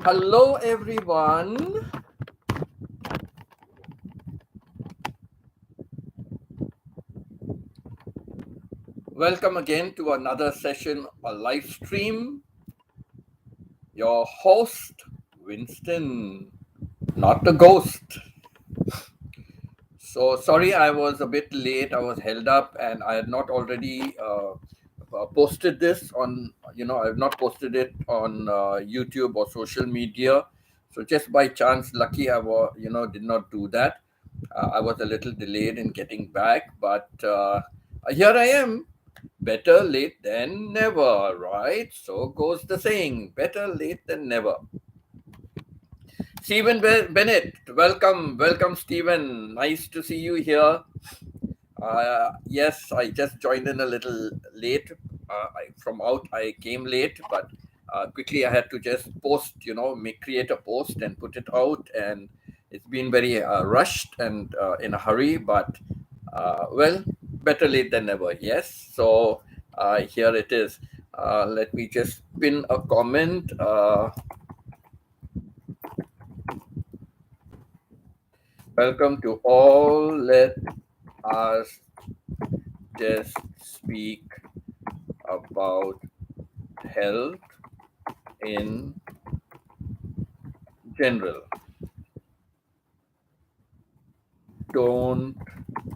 Hello, everyone. Welcome again to another session, a live stream. Your host, Winston, not the ghost. So sorry, I was a bit late. I was held up, and I had not already posted this on. I have not posted it on YouTube or social media. So just by chance, lucky I was, did not do that. I was a little delayed in getting back, but here I am. Better late than never, right? So goes the saying. Better late than never. Stephen Bennett, welcome, Stephen. Nice to see you here. Yes, I just joined in a little late. From out, I came late, but quickly I had to just post, create a post and put it out. And it's been very rushed and in a hurry, but well, better late than never. Yes. So here it is. Let me just pin a comment. Welcome to all. Let us just speak about health in general. Don't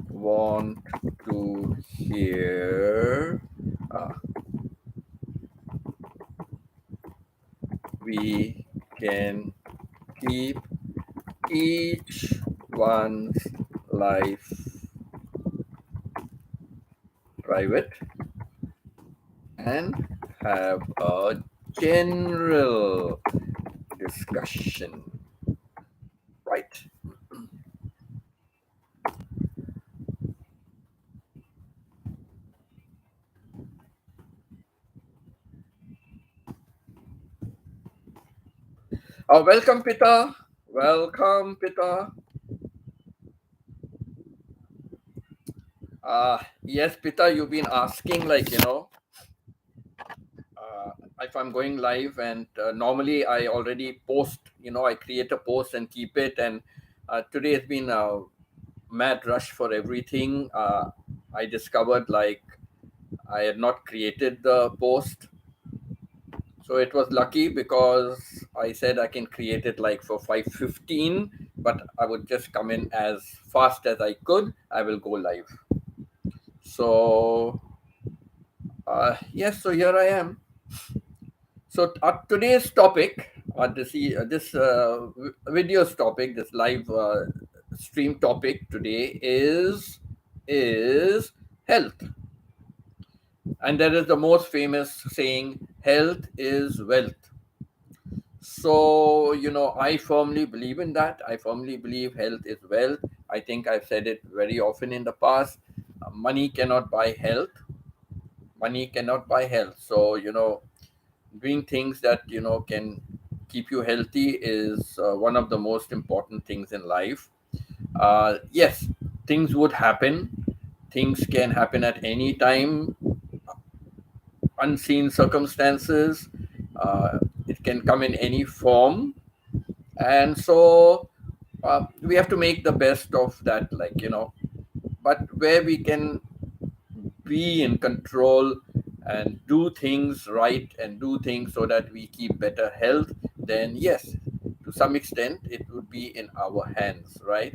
want to hear. Uh, we can keep each one's life private and have a general discussion. Right. Welcome, Pita. Welcome, Pita. Yes, Pita, you've been asking, if I'm going live, and normally I already post, I create a post and keep it. And today has been a mad rush for everything. I discovered like I had not created the post. So it was lucky because I said I can create it like for 5:15, but I would just come in as fast as I could. I will go live. So yes, so here I am. So today's topic, this video's topic, this live stream topic today is health, and there is the most famous saying, "Health is wealth." So I firmly believe in that. I firmly believe health is wealth. I think I've said it very often in the past. Money cannot buy health. Money cannot buy health. So doing things that can keep you healthy is one of the most important things in life. Yes, things would happen. Things can happen at any time. Unseen circumstances. It can come in any form, and so we have to make the best of that. But where we can be in control and do things right and do things so that we keep better health, then yes, to some extent it would be in our hands, right?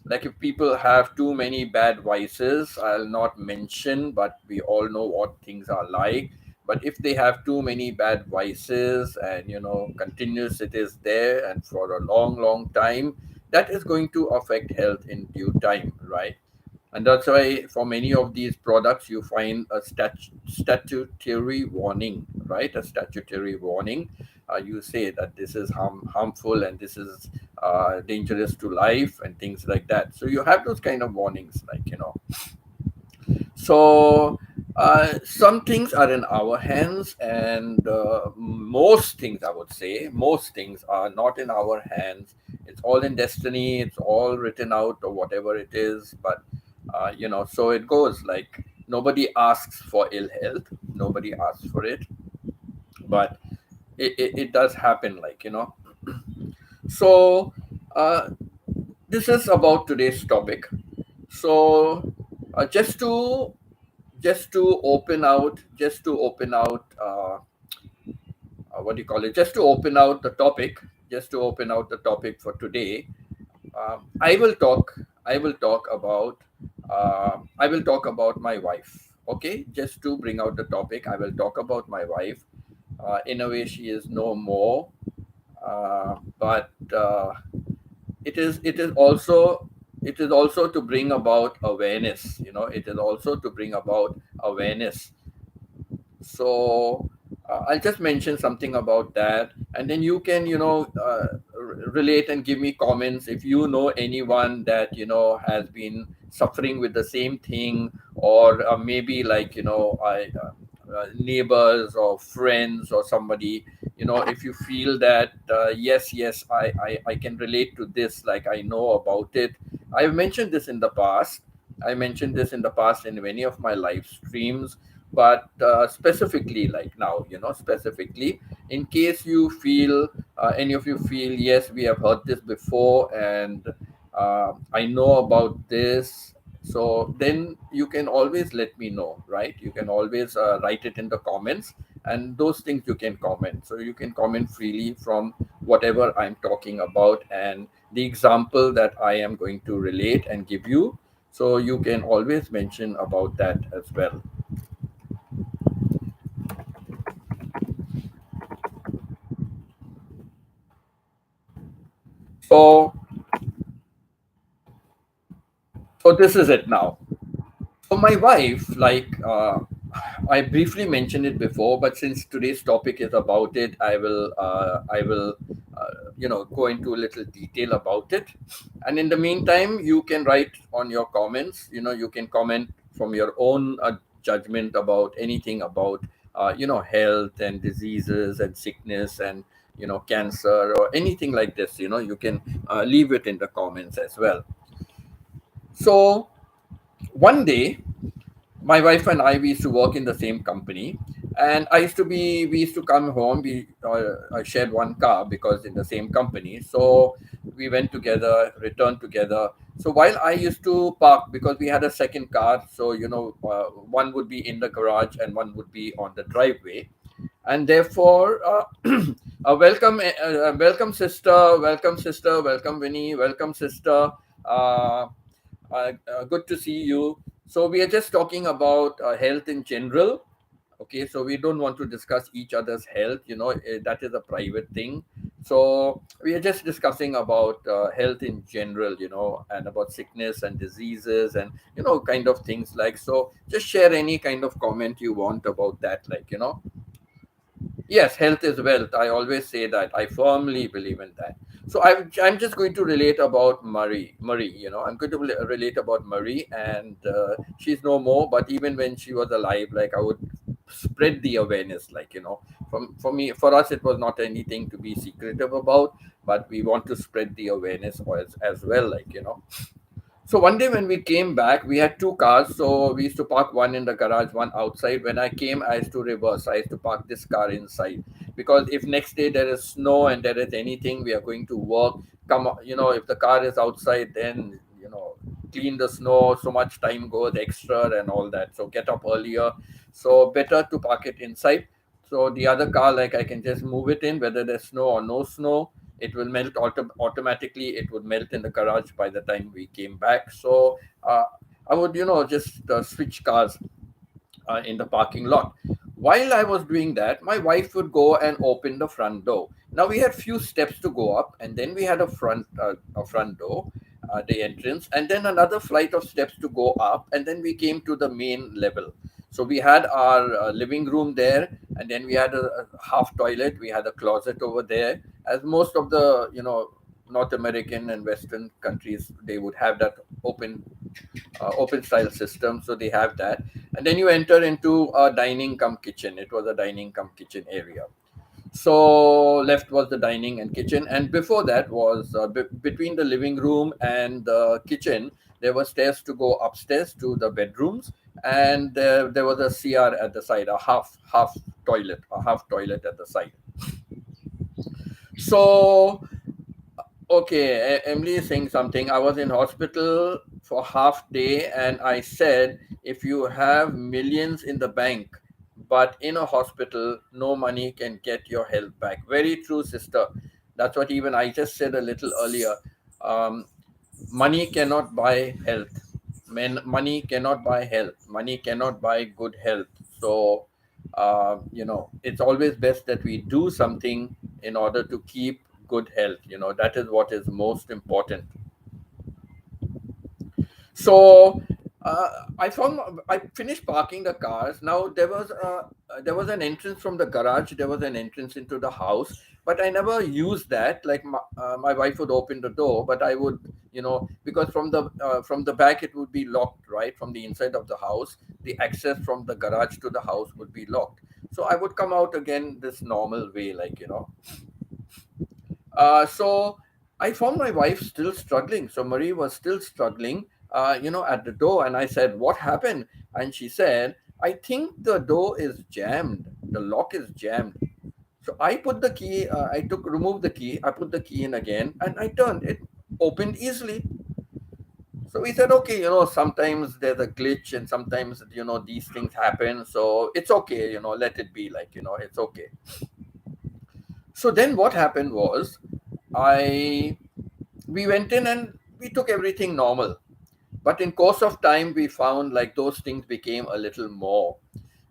Like if people have too many bad vices, I'll not mention, but we all know what things are like. But if they have too many bad vices and continuous it is there and for a long time, that is going to affect health in due time, right? And that's why for many of these products you find a statutory warning, right? A statutory warning. You say that this is harmful and this is dangerous to life and things like that. So you have those kind of warnings, so some things are in our hands, and most things, I would say, most things are not in our hands. It's all in destiny. It's all written out or whatever it is. But so it goes. Like nobody asks for ill health. Nobody asks for it, but it does happen. So uh, this is about today's topic. So just to open out what do you call it? Just to open out the topic, just to open out the topic for today. I will talk. I will talk about. I will talk about my wife. Okay, just to bring out the topic, I will talk about my wife. In a way, she is no more, but it is also to bring about awareness. You know, it is also to bring about awareness. So I'll just mention something about that, and then you can, relate and give me comments if you know anyone that has been suffering with the same thing, or maybe like I neighbors or friends or somebody. If you feel that yes, I can relate to this, like I know about it. I've mentioned this in the past. I mentioned this in the past in many of my live streams, but specifically, like now, specifically, in case you feel, any of you feel, yes, we have heard this before, and I know about this, so then you can always let me know, right? You can always write it in the comments, and those things you can comment. So you can comment freely from whatever I'm talking about, and the example that I am going to relate and give you, so you can always mention about that as well. So, so this is it now. So my wife, like I briefly mentioned it before, but since today's topic is about it, I will go into a little detail about it. And in the meantime, you can write on your comments. You can comment from your own judgment about anything about health and diseases and sickness and cancer or anything like this. You can leave it in the comments as well. So one day, my wife and I, we used to work in the same company, and we used to come home. I shared one car because in the same company, so we went together, returned together. So while I used to park, because we had a second car, so one would be in the garage and one would be on the driveway, and therefore, welcome sister, welcome Winnie, welcome sister. Uh, Good to see you. So we are just talking about health in general. Okay, so we don't want to discuss each other's health. That is a private thing. So we are just discussing about health in general. And about sickness and diseases and kind of things like. So just share any kind of comment you want about that. Like yes, health is wealth. I always say that. I firmly believe in that. So I'm just going to relate about Marie, I'm going to relate about Marie, and she's no more. But even when she was alive, like I would spread the awareness, like for me, for us, it was not anything to be secretive about, but we want to spread the awareness as well, like so one day when we came back, we had two cars. So we used to park one in the garage, one outside. When I came, I used to reverse. I used to park this car inside, because if next day there is snow and there is anything, we are going to work. If the car is outside, then clean the snow. So much time goes extra and all that. So get up earlier. So better to park it inside. So the other car, like I can just move it in, whether there's snow or no snow, it will melt automatically. It would melt in the garage by the time we came back. So I would just switch cars in the parking lot. While I was doing that, my wife would go and open the front door. Now we had few steps to go up, and then we had a front door, the entrance, and then another flight of steps to go up, and then we came to the main level. So we had our living room there, and then we had a half toilet. We had a closet over there, as most of the North American and Western countries, they would have that open style system. So they have that, and then you enter into a dining cum kitchen. It was a dining cum kitchen area. So left was the dining and kitchen, and before that was between the living room and the kitchen. There were stairs to go upstairs to the bedrooms, and there was a CR at the side, a half toilet at the side. So Okay, Emily is saying something. I was in hospital for half day and I said, if you have millions in the bank, but in a hospital, no money can get your health back. Very true, sister. That's what even I just said a little earlier. Um, Money cannot buy health. Money cannot buy health. Money cannot buy good health. So, it's always best that we do something in order to keep good health. That is what is most important. So uh, I finished parking the cars. Now there was an entrance from the garage. There was an entrance into the house, but I never used that. Like my wife would open the door, but I would, because from the back it would be locked, right? From the inside of the house, the access from the garage to the house would be locked. So I would come out again this normal way, so I found my wife still struggling. So Marie was still struggling, at the door. And I said, "What happened?" And she said, "I think the door is jammed. The lock is jammed." So removed the key, I put the key in again, and I turned it, opened easily. So we said, okay, sometimes there's a glitch and sometimes, these things happen. So it's okay, let it be, it's okay. So then what happened was, I we went in and we took everything normal, but in course of time we found like those things became a little more.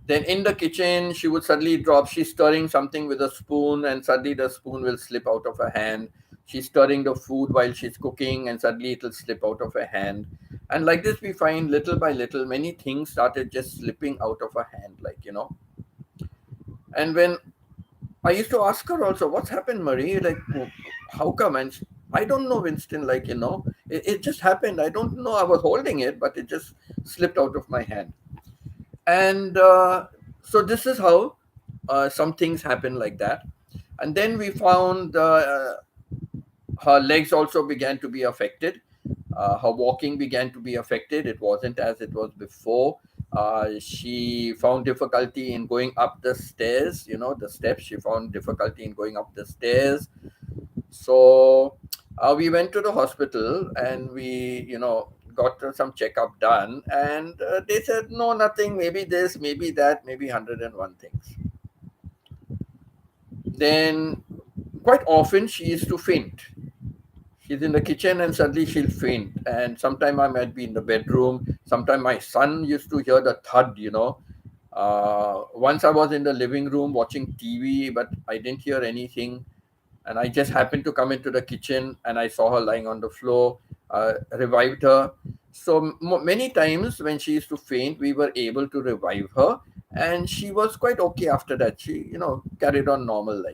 Then in the kitchen she would suddenly drop, she's stirring something with a spoon and suddenly the spoon will slip out of her hand. She's stirring the food while she's cooking and suddenly it'll slip out of her hand. And like this we find little by little many things started just slipping out of her hand, and when I used to ask her also, "What's happened, Marie? Like, how come?" And I don't know, Winston. It just happened. I don't know. I was holding it, but it just slipped out of my hand. And so this is how some things happen like that. And then we found her legs also began to be affected. Her walking began to be affected. It wasn't as it was before. She found difficulty in going up the stairs, the steps. She found difficulty in going up the stairs. So we went to the hospital and we, got some checkup done. And they said, no, nothing, maybe this, maybe that, maybe 101 things. Then quite often she used to faint. She's in the kitchen and suddenly she'll faint. And sometime I might be in the bedroom. Sometime my son used to hear the thud. Once I was in the living room watching TV, but I didn't hear anything. And I just happened to come into the kitchen and I saw her lying on the floor, revived her. So many times when she used to faint, we were able to revive her. And she was quite okay after that. She, carried on normal,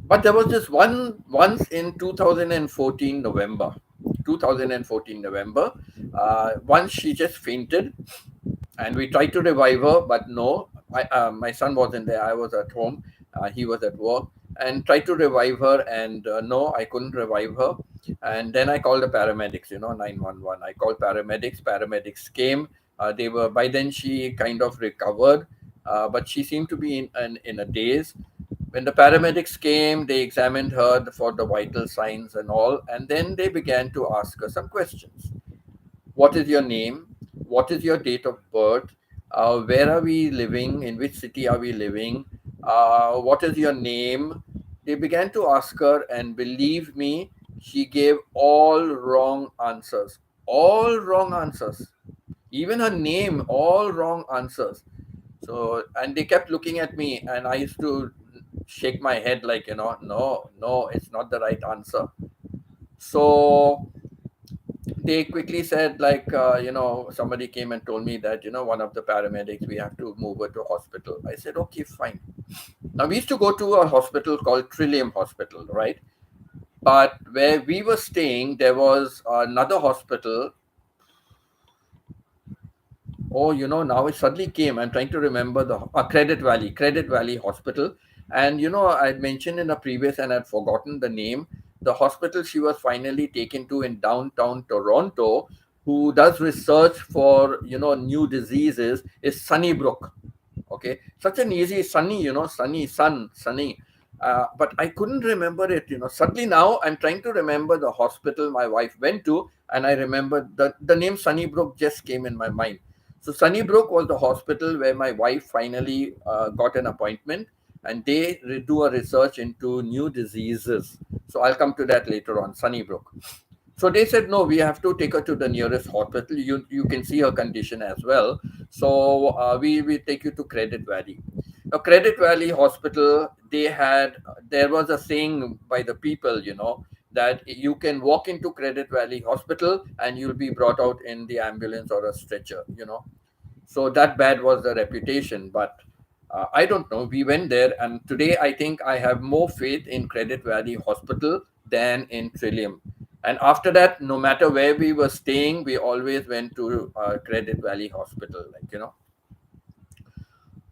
But there was this once in 2014 November. 2014 November. Once she just fainted, and we tried to revive her, but no. My son wasn't there. I was at home. He was at work, and tried to revive her, and no, I couldn't revive her. And then I called the paramedics. 911. I called paramedics. Paramedics came. They were by then she kind of recovered, but she seemed to be in a daze. When the paramedics came, they examined her for the vital signs and all, and then they began to ask her some questions. What is your name? What is your date of birth? Where are we living? In which city are we living? What is your name? They began to ask her, and believe me, she gave all wrong answers. All wrong answers. Even her name, all wrong answers. So, and they kept looking at me, and I used to shake my head no, no, it's not the right answer. So they quickly said, somebody came and told me that, one of the paramedics, we have to move her to hospital. I said, okay, fine. Now we used to go to a hospital called Trillium Hospital, right? But where we were staying, there was another hospital. Oh, now it suddenly came. I'm trying to remember the Credit Valley Hospital. And, I had mentioned in a previous and I'd forgotten the name. The hospital she was finally taken to in downtown Toronto, who does research for, new diseases, is Sunnybrook. Okay. Such an easy Sunny, Sunny, Sun, Sunny. but I couldn't remember it. Suddenly now I'm trying to remember the hospital my wife went to, and I remember the name Sunnybrook just came in my mind. So Sunnybrook was the hospital where my wife finally got an appointment, and they do a research into new diseases. So I'll come to that later on. Sunnybrook. So they said, no, we have to take her to the nearest hospital. You can see her condition as well. So we take you to Credit Valley. Now, Credit Valley Hospital, there was a saying by the people, that you can walk into Credit Valley Hospital and you'll be brought out in the ambulance or a stretcher. So that bad was the reputation. But I don't know. We went there, and today I think I have more faith in Credit Valley Hospital than in Trillium. And after that, no matter where we were staying, we always went to Credit Valley Hospital.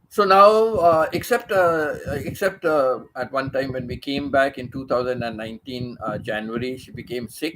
So now, except at one time when we came back in 2019 January, she became sick.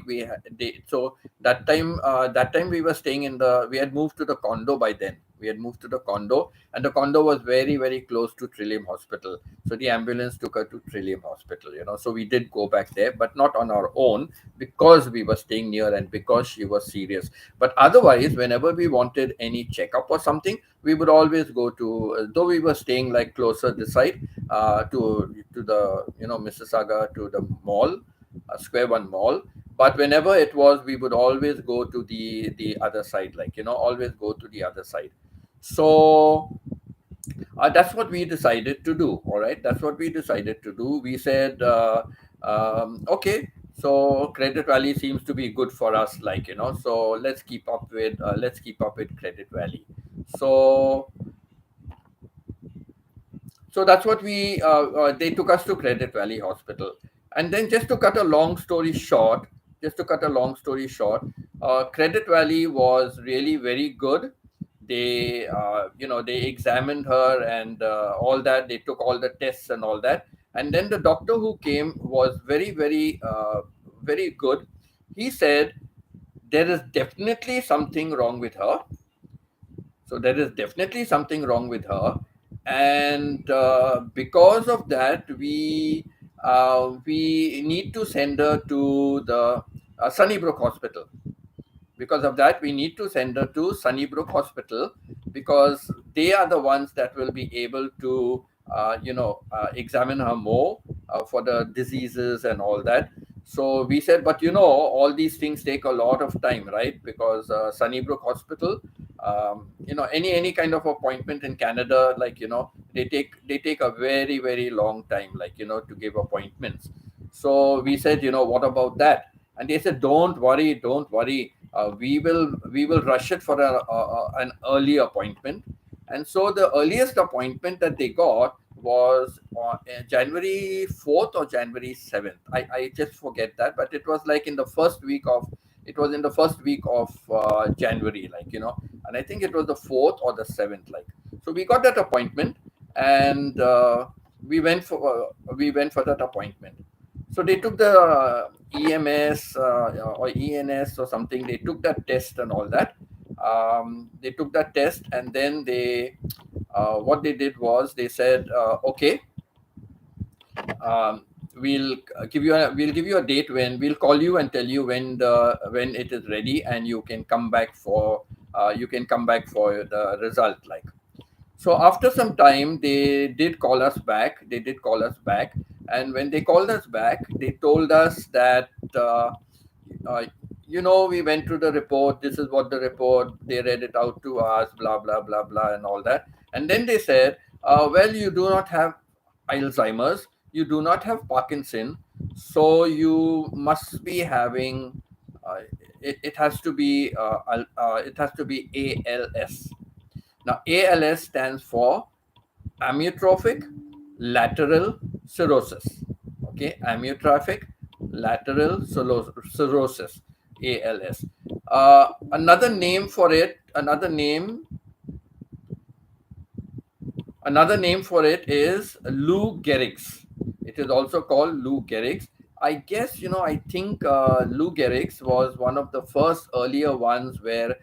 So that time we were staying we had moved to the condo by then. We had moved to the condo, and the condo was very very close to Trillium Hospital. So the ambulance took her to Trillium Hospital. So we did go back there, but not on our own, because we were staying near and because she was serious. But otherwise, whenever we wanted any checkup or something, we would always go to, though we were staying like closer this side, to the Mississauga, to the mall, Square One Mall. But whenever it was, we would always go to the other side, always go to the other side. So that's what we decided to do. All right, that's what we decided to do. We said, okay, so Credit Valley seems to be good for us, so let's keep up with Credit Valley. So so that's what they took us to Credit Valley Hospital. And then, just to cut a long story short, Credit Valley was really very good. They examined her and all that. They took all the tests and all that. And then the doctor who came was very, very, very good. He said there is definitely something wrong with her. So there is definitely something wrong with her, and because of that, we need to send her to the Sunnybrook Hospital. Because of that, we need to send her to Sunnybrook Hospital, because they are the ones that will be able to examine her more for the diseases and all that. So we said, but all these things take a lot of time, right? Because Sunnybrook Hospital, any kind of appointment in Canada, they take a very very long time, to give appointments. So we said, what about that? And they said, don't worry, we will rush it for an early appointment. And so the earliest appointment that they got was on January 4th or January 7th. I just forget that, but it was like in the first week of January, and I think it was the 4th or the 7th. So we got that appointment, and we went for that appointment. So they took the EMS or ENS or something. They took that test and all that. They took that test, and then what they did was they said, okay, um, we'll give you a date, when we'll call you and tell you when it is ready, and you can come back for the result. So after some time, they did call us back, and when they called us back, they told us that, uh, we went through the report. This is what the report. They read it out to us, blah blah blah blah, and all that. And then they said, well, you do not have Alzheimer's, you do not have Parkinson, so you must be having. It has to be. It has to be ALS. Now, ALS stands for amyotrophic lateral sclerosis. Okay, amyotrophic lateral sclerosis, ALS. Another name for it is Lou Gehrig's. It is also called Lou Gehrig's. I guess, I think Lou Gehrig's was one of the first earlier ones where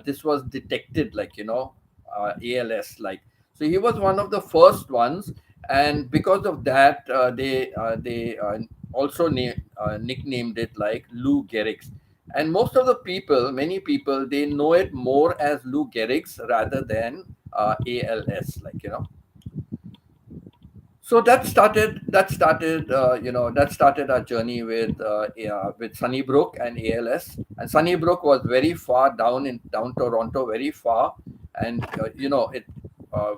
this was detected, ALS. So he was one of the first ones, and because of that, they also nicknamed it like Lou Gehrig's. And most of the people, many people, they know it more as Lou Gehrig's rather than ALS, like, so that started our journey with Sunnybrook and ALS. And Sunnybrook was very far down in down Toronto, very far. And it uh,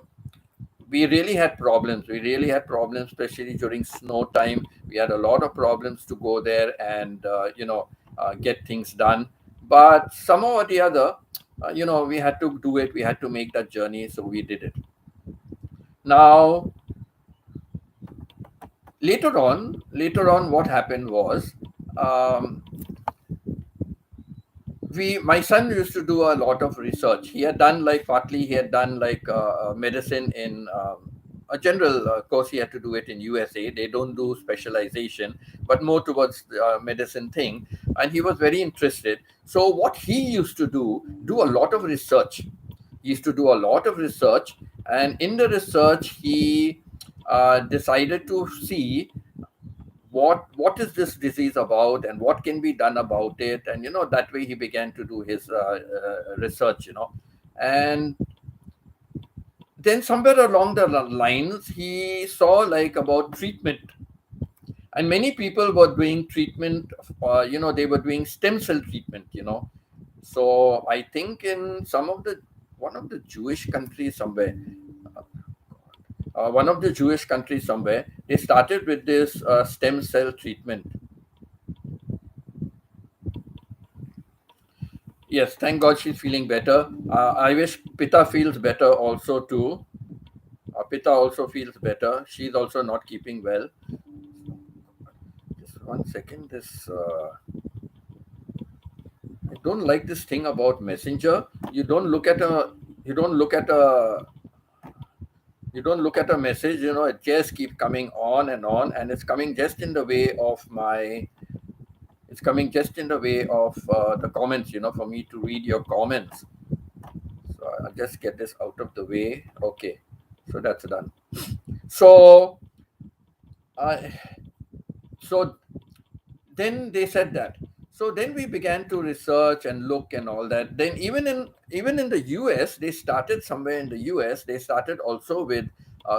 we really had problems. We really had problems, especially during snow time. We had a lot of problems to go there and get things done. But somehow or the other, we had to do it. We had to make that journey, so we did it. Now, later on, what happened was, um, my son used to do a lot of research. He had done like partly he had done like medicine in a general course. He had to do it in USA. They don't do specialization, but more towards medicine thing. And he was very interested. So what he used to do a lot of research. He used to do a lot of research, and in the research he decided to see what is this disease about and what can be done about it. And that way he began to do his research. And then somewhere along the lines he saw like about treatment, and many people were doing treatment. They were doing stem cell treatment. So I think in some of the one of the Jewish countries somewhere, one of the Jewish countries somewhere, they started with this stem cell treatment. Yes, thank God she's feeling better. I wish Pita feels better also too. Pita also feels better. She's also not keeping well. Just one second. I don't like this thing about Messenger. You don't look at a. You don't look at a. You don't look at a message. It just keeps coming on, and it's coming just in the way of my. It's coming just in the way of the comments. For me to read your comments. So I'll just get this out of the way. Okay, so that's done. So, uh, so then they said that. So then we began to research and look and all that. Then even in the US, they started somewhere in the US. They started also with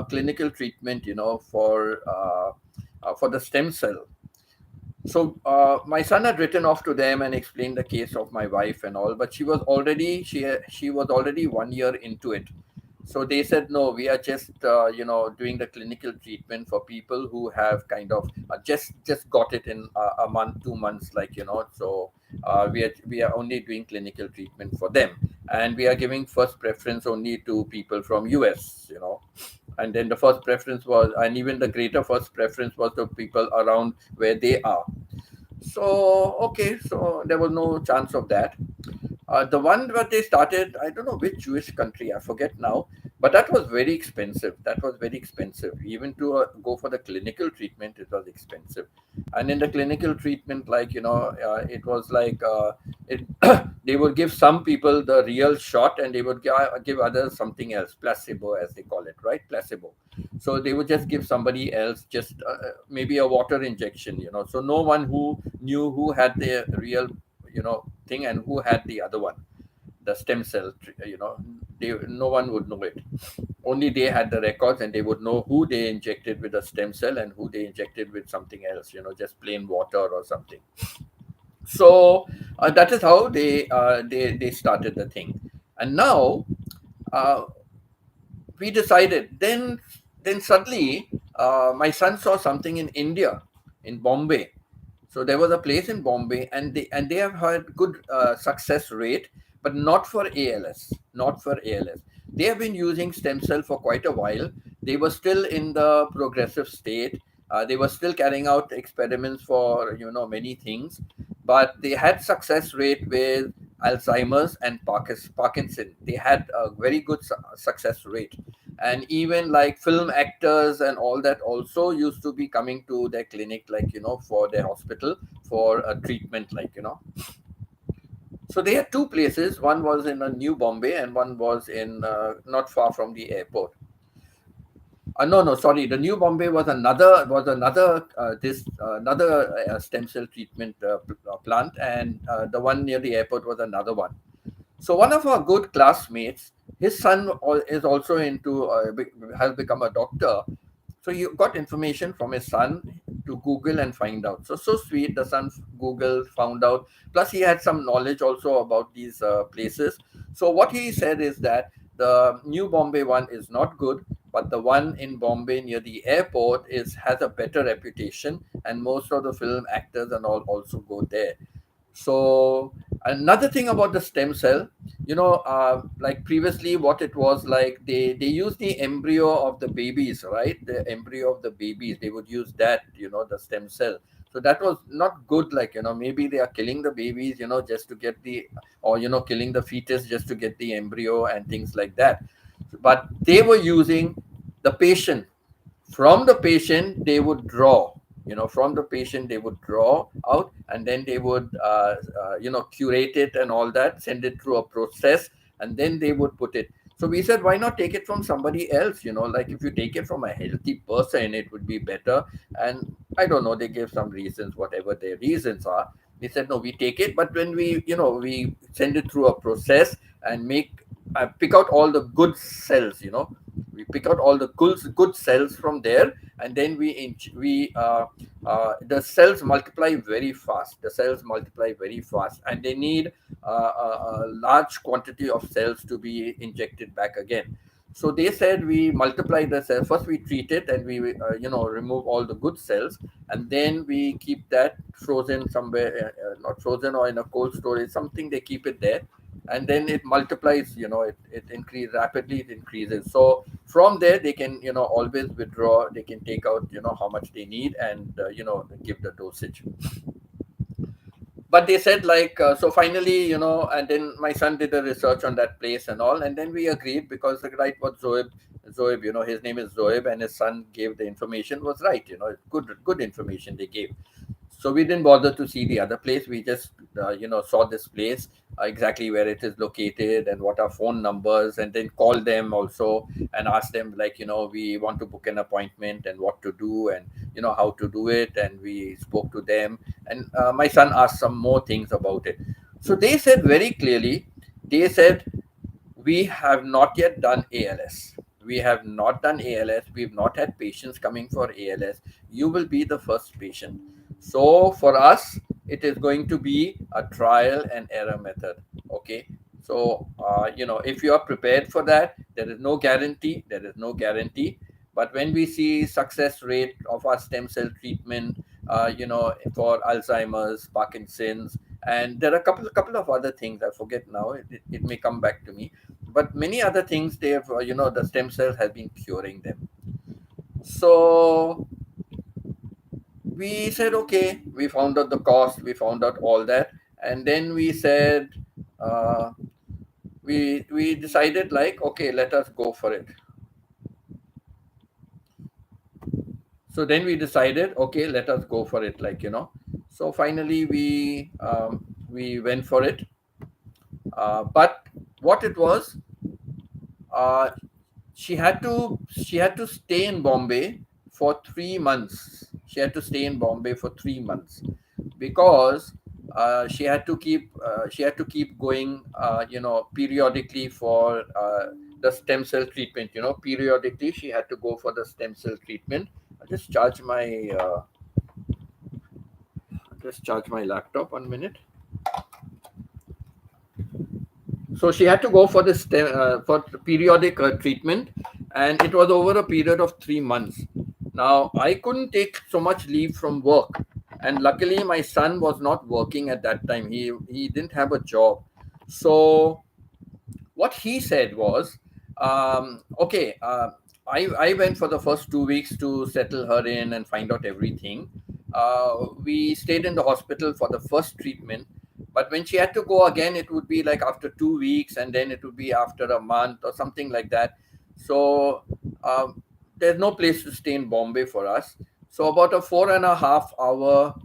clinical treatment, for the stem cell. So my son had written off to them and explained the case of my wife and all, but she was already 1 year into it. So they said, no, we are just doing the clinical treatment for people who have kind of just got it in a month, 2 months, like. So we are only doing clinical treatment for them, and we are giving first preference only to people from US. And then the first preference was, and even the greater first preference was the people around where they are. So okay, so there was no chance of that. The one that they started, I don't know which Jewish country, I forget now, but that was very expensive. That was very expensive. Even to go for the clinical treatment, it was expensive. And in the clinical treatment, like, it was like, they would give some people the real shot and they would give others something else, placebo, as they call it, right? Placebo. So they would just give somebody else just maybe a water injection. So no one who knew who had the real thing and who had the other one, the stem cell. No one would know it. Only they had the records, and they would know who they injected with a stem cell and who they injected with something else. Just plain water or something. So that is how they started the thing. And now uh, we decided. Then suddenly my son saw something in India, in Bombay. So there was a place in Bombay, and they have had good success rate, but not for ALS. Not for ALS. They have been using stem cell for quite a while. They were still in the progressive state. They were still carrying out experiments for many things, but they had success rate with Alzheimer's and Parkinson. They had a very good success rate, and even like film actors and all that also used to be coming to their clinic, like, for their hospital for a treatment, like. So they had two places. One was in New Bombay, and one was in not far from the airport. No, no, sorry. The New Bombay was another this another stem cell treatment plant, and the one near the airport was another one. So one of our good classmates, his son is also into has become a doctor. So you got information from his son to Google and find out. So sweet. The son Google found out. Plus he had some knowledge also about these places. So what he said is that the New Bombay one is not good, but the one in Bombay near the airport is has a better reputation, and most of the film actors and all also go there. So another thing about the stem cell, like previously, what it was like, they use the embryo of the babies, right? The embryo of the babies, they would use that, the stem cell. So that was not good. Like, maybe they are killing the babies, just to get the, or killing the fetus just to get the embryo and things like that. But they were using the patient. From the patient they would draw, from the patient they would draw out, and then they would curate it and all that, send it through a process, and then they would put it. So we said, why not take it from somebody else? Like, if you take it from a healthy person, it would be better. And I don't know, they gave some reasons, whatever their reasons are. They said, no, we take it, but when we send it through a process and pick out all the good cells. We pick out all the good cells from there, and then the cells multiply very fast. The cells multiply very fast, and they need a large quantity of cells to be injected back again. So they said, we multiply the cells first, we treat it, and we remove all the good cells, and then we keep that frozen somewhere, not frozen, or in a cold storage, something, they keep it there, and then it multiplies. It increases rapidly, it increases. So from there they can always withdraw, they can take out how much they need, and give the dosage. But they said, like, so finally, and then my son did a research on that place and all, and then we agreed, because the right was Zoeb, his name is Zoeb, and his son gave the information was right. Good information they gave. So we didn't bother to see the other place. We just saw this place, exactly where it is located and what are phone numbers, and then call them also and ask them, like, we want to book an appointment and what to do, and how to do it. And we spoke to them, and my son asked some more things about it. So they said very clearly, they said, we have not yet done ALS. We have not done ALS. We've not had patients coming for ALS. You will be the first patient. So for us, it is going to be a trial and error method. Okay. So, if you are prepared for that, there is no guarantee. There is no guarantee. But when we see success rate of our stem cell treatment, for Alzheimer's, Parkinson's, and there are a couple of other things, I forget now. It may come back to me, but many other things, they have, the stem cells have been curing them. So we said, okay, we found out the cost, we found out all that, and then we said, we decided, like, okay, let us go for it. So then we decided, okay, let us go for it, like, so finally we went for it. But what it was, uh, she had to stay in Bombay for 3 months. She had to stay in Bombay for 3 months, because she had to keep going, periodically for the stem cell treatment. Periodically she had to go for the stem cell treatment. I'll just charge my laptop 1 minute. So she had to go for this for periodic treatment, and it was over a period of 3 months. Now I couldn't take so much leave from work, and luckily my son was not working at that time. He didn't have a job. So what he said was, okay, I went for the first 2 weeks to settle her in and find out everything. We stayed in the hospital for the first treatment, but when she had to go again, it would be like after 2 weeks, and then it would be after a month or something like that. So there's no place to stay in Bombay for us. So about a 4.5 hour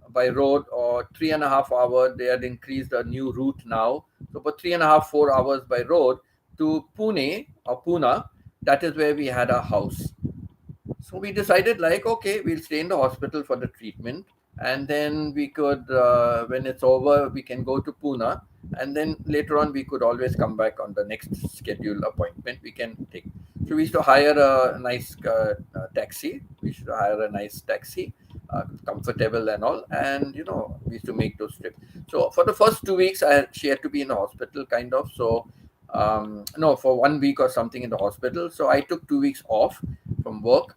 by road, or 3.5 hour, they had increased a new route now. So for 3.5, 4 hours by road to Pune or Pune, that is where we had our house. So we decided like, okay, we'll stay in the hospital for the treatment, and then we could, when it's over, we can go to Pune, and then later on we could always come back on the next scheduled appointment. We can take. So we used to hire a nice taxi. We should hire a nice taxi, comfortable and all, and we used to make those trips. So for the first 2 weeks, she had to be in the hospital, kind of. So no, for 1 week or something in the hospital. So I took 2 weeks off from work.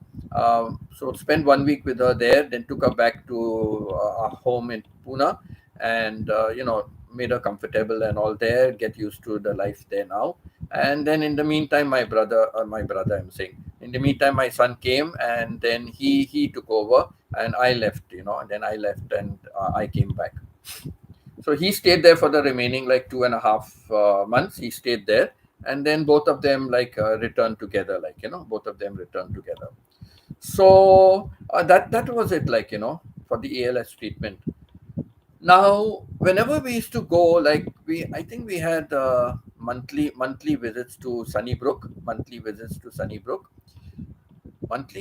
So spent 1 week with her there, then took her back to our home in Pune, and made her comfortable and all there, get used to the life there now. And then in the meantime, my brother, I'm saying, in the meantime, my son came, and then he took over, and I left, and then I left, and I came back. So he stayed there for the remaining like 2.5 months. He stayed there, and then both of them like returned together, like both of them returned together. So that was it, like for the ALS treatment. Now, whenever we used to go, like I think we had monthly visits to Sunnybrook, monthly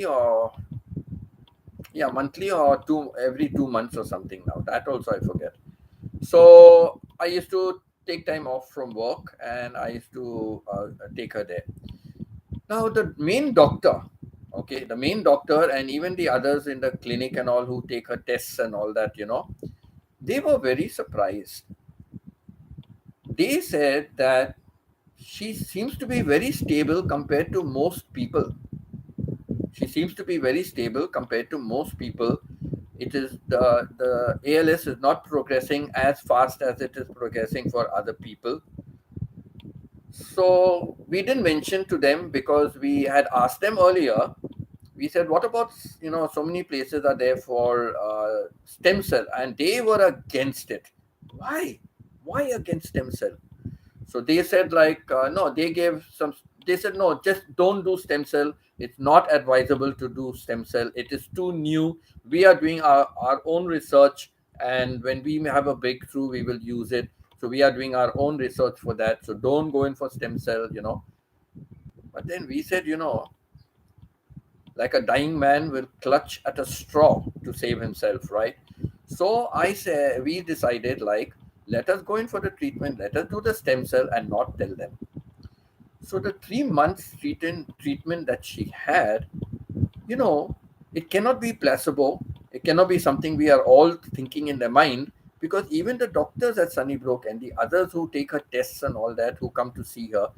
or monthly or two every 2 months or something. Now that also I forget. So I used to take time off from work, and I used to take her there. Now the main doctor, and even the others in the clinic and all who take her tests and all that, they were very surprised. They said that she seems to be very stable compared to most people. She seems to be very stable compared to most people. It is the ALS is not progressing as fast as it is progressing for other people. So we didn't mention to them because we had asked them earlier. We said, what about, so many places are there for stem cell, and they were against it. Why against stem cell? So they said like, no, they said, no, just don't do stem cell. It's not advisable to do stem cell. It is too new. We are doing our own research, and when we have a breakthrough, we will use it. So we are doing our own research for that. So don't go in for stem cell. But then we said, like a dying man will clutch at a straw to save himself, right? So we decided like, let us go in for the treatment, let us do the stem cell and not tell them. So the 3 months treatment that she had, it cannot be placebo. It cannot be something we are all thinking in their mind, because even the doctors at Sunnybrook and the others who take her tests and all that, who come to see her,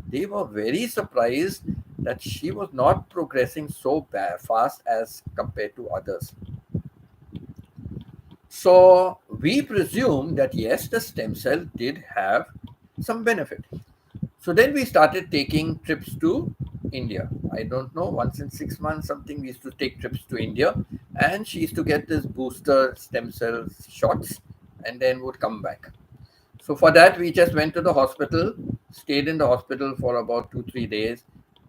they were very surprised that she was not progressing so fast as compared to others. So we presume that yes, the stem cell did have some benefit. So then we started taking trips to India. I don't know, once in 6 months, something, we used to take trips to India, and she used to get this booster stem cell shots and then would come back. So for that, we just went to the hospital, stayed in the hospital for about 2-3 days.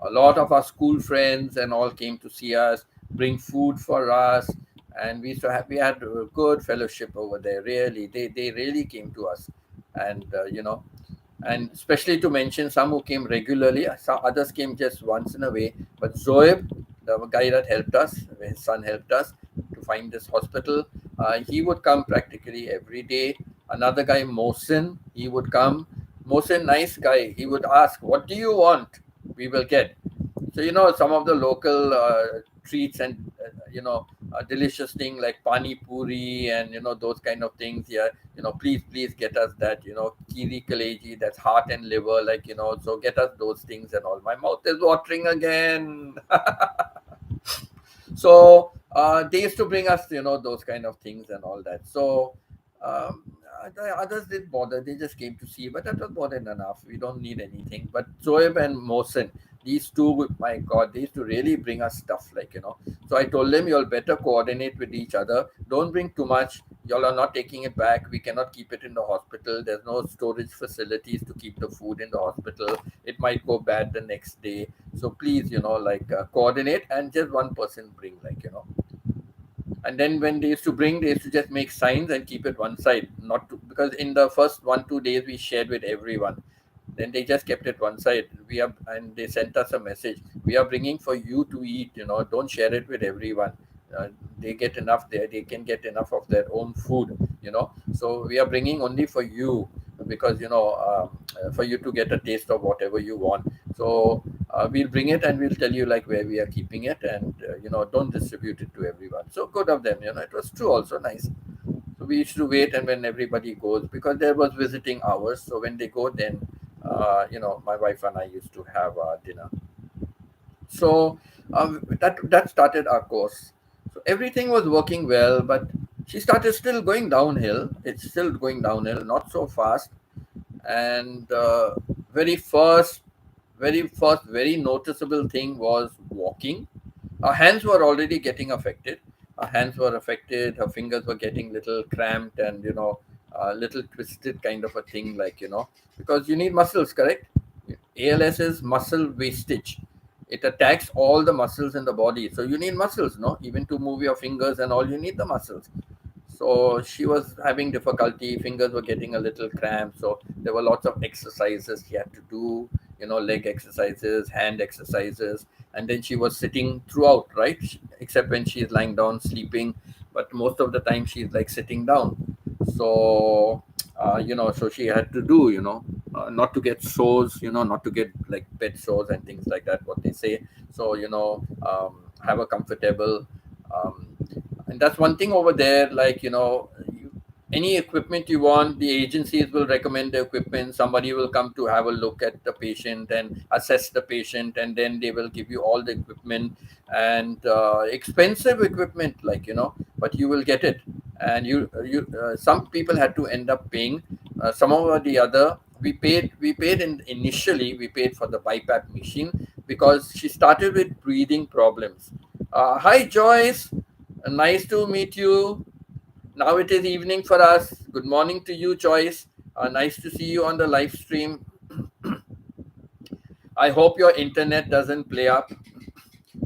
A lot of our school friends and all came to see us, bring food for us, and we had a good fellowship over there. Really, they really came to us, and and especially to mention some who came regularly, some others came just once in a way. But Zoeb, the guy that helped us, his son helped us to find this hospital. He would come practically every day. Another guy, Mohsin, he would come. Mohsin, nice guy. He would ask, "What do you want? We will get." So some of the local treats and delicious thing like pani puri and those kind of things. Yeah, please get us that. Kiri kaleji, that's heart and liver. Like so get us those things and all. My mouth is watering again. So they used to bring us those kind of things and all that. So um, the others didn't bother, they just came to see, but that was more than enough. We don't need anything. But Zoeb and Mohsen, these two, my god, they used to really bring us stuff, like so I told them, you'll better coordinate with each other, don't bring too much. Y'all are not taking it back, we cannot keep it in the hospital, there's no storage facilities to keep the food in the hospital, it might go bad the next day. So please, coordinate, and just one person bring, like and then when they used to bring, they used to just make signs and keep it one side, not to, because in the first 1-2 days we shared with everyone. Then they just kept it one side. And they sent us a message. We are bringing for you to eat. Don't share it with everyone. Uh, they get enough there. They can get enough of their own food. So we are bringing only for you, because for you to get a taste of whatever you want. So we'll bring it, and we'll tell you like where we are keeping it, and don't distribute it to everyone. So good of them. It was true, also nice. So we used to wait, and when everybody goes, because there was visiting hours, so when they go, then my wife and I used to have dinner. So that started our course. So everything was working well, but she started still going downhill. It's still going downhill, not so fast. And very noticeable thing was walking. Her hands were already getting affected. Her hands were affected. Her fingers were getting little cramped, and a little twisted kind of a thing, like because you need muscles, correct? ALS is muscle wastage. It attacks all the muscles in the body, so you need muscles, no? Even to move your fingers and all, you need the muscles. So she was having difficulty. Fingers were getting a little cramped. So there were lots of exercises she had to do, leg exercises, hand exercises. And then she was sitting throughout, right? Except when she's lying down sleeping. But most of the time she's like sitting down. So, so she had to do, not to get sores, not to get like bed sores and things like that, what they say. So, have a comfortable, um, and that's one thing over there, like any equipment you want, the agencies will recommend the equipment. Somebody will come to have a look at the patient and assess the patient, and then they will give you all the equipment, and expensive equipment, like but you will get it. And some people had to end up paying, some or the other. Initially we paid for the BiPAP machine, because she started with breathing problems. Hi Joyce, nice to meet you. Now it is evening for us. Good morning to you, Joyce. Nice to see you on the live stream. I hope your internet doesn't play up,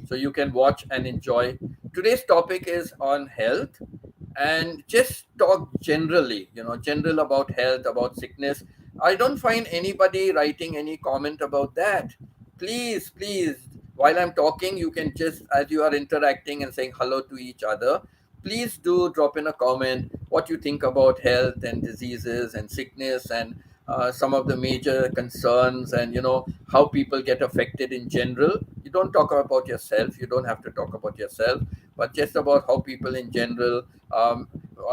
so you can watch and enjoy. Today's topic is on health, and just talk generally, general about health, about sickness. I don't find anybody writing any comment about that. Please, while I'm talking, you can just, as you are interacting and saying hello to each other, please do drop in a comment what you think about health and diseases and sickness, and some of the major concerns, and how people get affected in general. You don't talk about yourself, you don't have to talk about yourself, but just about how people in general.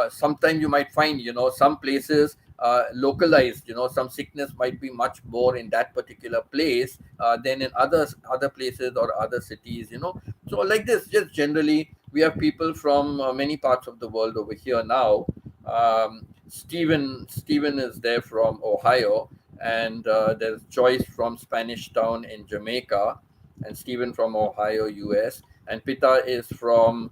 Sometimes you might find, some places localized, some sickness might be much more in that particular place than in other places or other cities. So like this, just generally, we have people from many parts of the world over here now. Stephen is there from Ohio, and there's Joyce from Spanish Town in Jamaica, and Stephen from Ohio, US, and Pita is from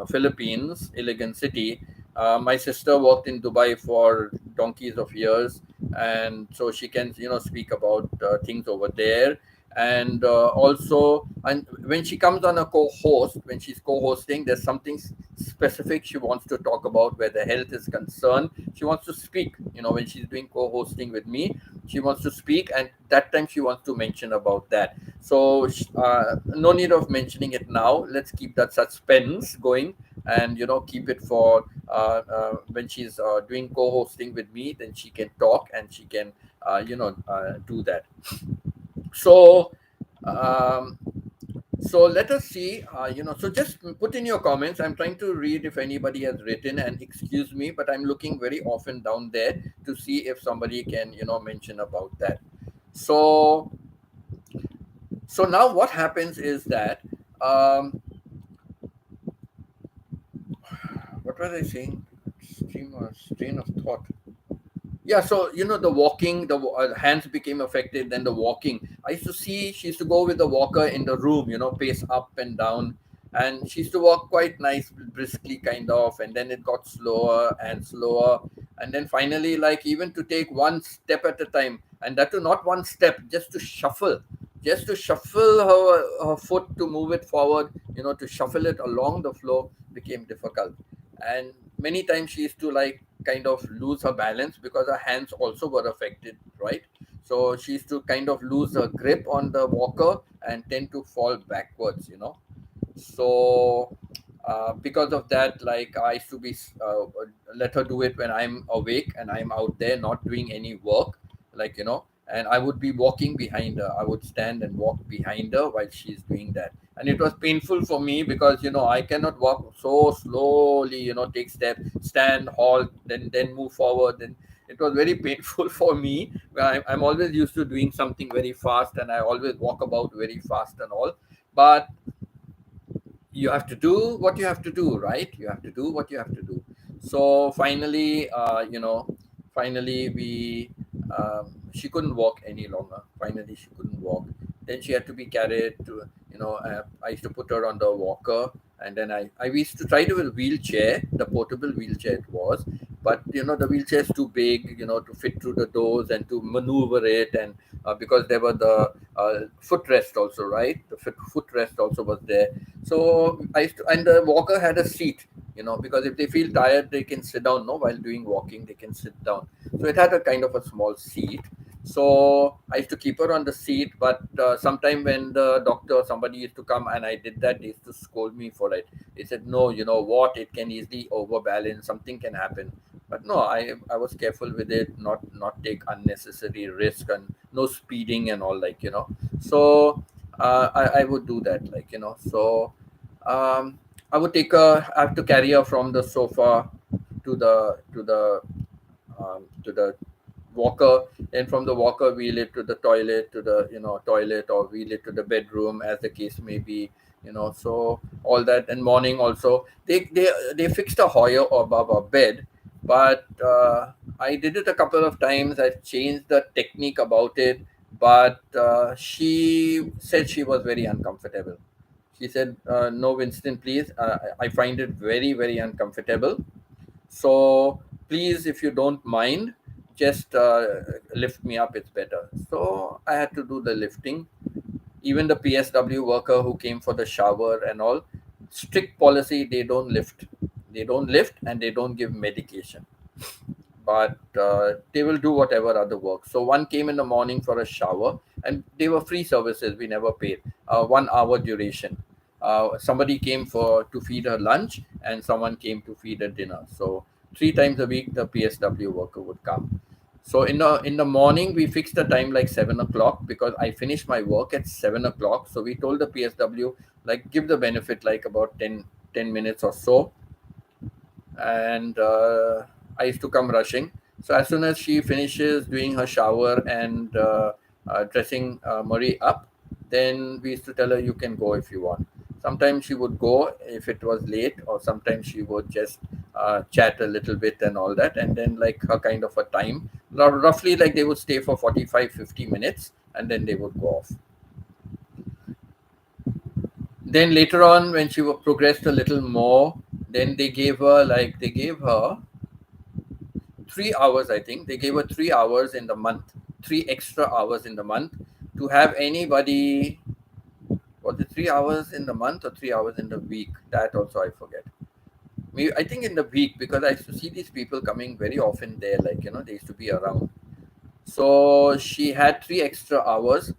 Philippines, Iligan City. My sister worked in Dubai for donkeys of years, and so she can speak about things over there. And also, and when she comes on a co-host, when she's co-hosting, there's something specific she wants to talk about where the health is concerned. She wants to speak. When she's doing co-hosting with me, she wants to speak, and that time she wants to mention about that. So no need of mentioning it now. Let's keep that suspense going, and keep it for when she's doing co-hosting with me. Then she can talk, and she can do that. So um, let us see. So just put in your comments. I'm trying to read if anybody has written, and excuse me, but I'm looking very often down there to see if somebody can mention about that. So now what happens is that, what was I saying? Strain of thought. Yeah, so the walking, the hands became affected, then the walking. I used to see she used to go with the walker in the room, pace up and down, and she used to walk quite nice, briskly kind of, and then it got slower and slower, and then finally, like, even to take one step at a time, and that too not one step, just to shuffle her foot to move it forward, to shuffle it along the floor became difficult. And many times she used to like kind of lose her balance because her hands also were affected, right? So she used to kind of lose her grip on the walker and tend to fall backwards, so because of that, like I used to be let her do it when I'm awake and I'm out there not doing any work, and I would be walking behind her. I would stand and walk behind her while she's doing that, and it was painful for me because I cannot walk so slowly, take steps, stand, halt, then move forward. Then it was very painful for me. I'm always used to doing something very fast, and I always walk about very fast and all. But you have to do what you have to do, right? You have to do what you have to do. So finally, finally we she couldn't walk any longer. Finally she couldn't walk. Then she had to be carried to, I used to put her on the walker, and then I used to try to a wheelchair, the portable wheelchair it was. But the wheelchair is too big, to fit through the doors and to maneuver it. And because there were the footrest also, right? The footrest also was there. So I used to, and the walker had a seat, because if they feel tired, they can sit down. No, while doing walking, they can sit down. So it had a kind of a small seat. So I used to keep her on the seat, but sometime when the doctor or somebody used to come and I did that, they used to scold me for it. They said, "No, you know what? It can easily overbalance. Something can happen." But no, I was careful with it, not take unnecessary risk, and no speeding and all, So I would do that, I would I have to carry her from the sofa to the walker. Then from the walker wheel it to the toilet, toilet, or wheel it to the bedroom, as the case may be. So all that. And morning also, they fixed a hoyer above our bed, but I did it a couple of times. I changed the technique about it, but she said she was very uncomfortable. She said, "No, Winston, please. I find it very, very uncomfortable. So please, if you don't mind, just lift me up. It's better." So I had to do the lifting. Even the PSW worker who came for the shower and all, strict policy, they don't lift. They don't lift, and they don't give medication, but they will do whatever other work. So one came in the morning for a shower, and they were free services. We never paid. 1 hour duration. Somebody came for to feed her lunch, and someone came to feed her dinner. So 3 times a week, the PSW worker would come. So in the morning, we fixed the time like 7 o'clock, because I finished my work at 7 o'clock. So we told the PSW, like, give the benefit like about 10 minutes or so, and I used to come rushing. So as soon as she finishes doing her shower and dressing Marie up, then we used to tell her, "You can go if you want." Sometimes she would go if it was late, or sometimes she would just chat a little bit and all that. And then, like, her kind of a time, roughly, like, they would stay for 45, 50 minutes, and then they would go off. Then later on, when she progressed a little more, then they gave her 3 hours. I think they gave her 3 hours in the month, 3 extra hours in the month, to have anybody. Was it 3 hours in the month or 3 hours in the week? That also I forget. Maybe, I think in the week, because I used to see these people coming very often there, they used to be around. So she had 3 extra hours,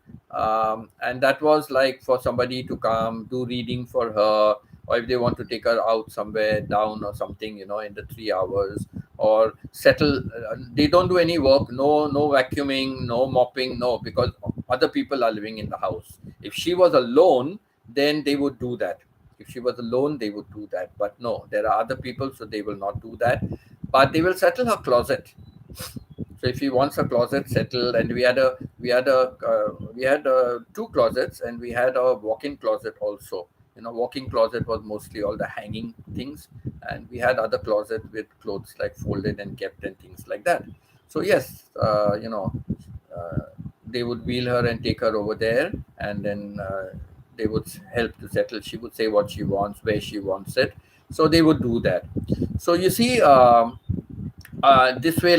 and that was like for somebody to come do reading for her, or if they want to take her out somewhere down or something, in the 3 hours, or settle. They don't do any work, no vacuuming, no mopping, no, because other people are living in the house. If she was alone, then they would do that. If she was alone, they would do that. But no, there are other people, so they will not do that. But they will settle her closet. So if he wants a closet settled, and we had two closets, and we had a walk-in closet also. Walk-in closet was mostly all the hanging things, and we had other closet with clothes like folded and kept and things like that. So yes, they would wheel her and take her over there, and then they would help to settle. She would say what she wants, where she wants it. So they would do that. So you see. This way,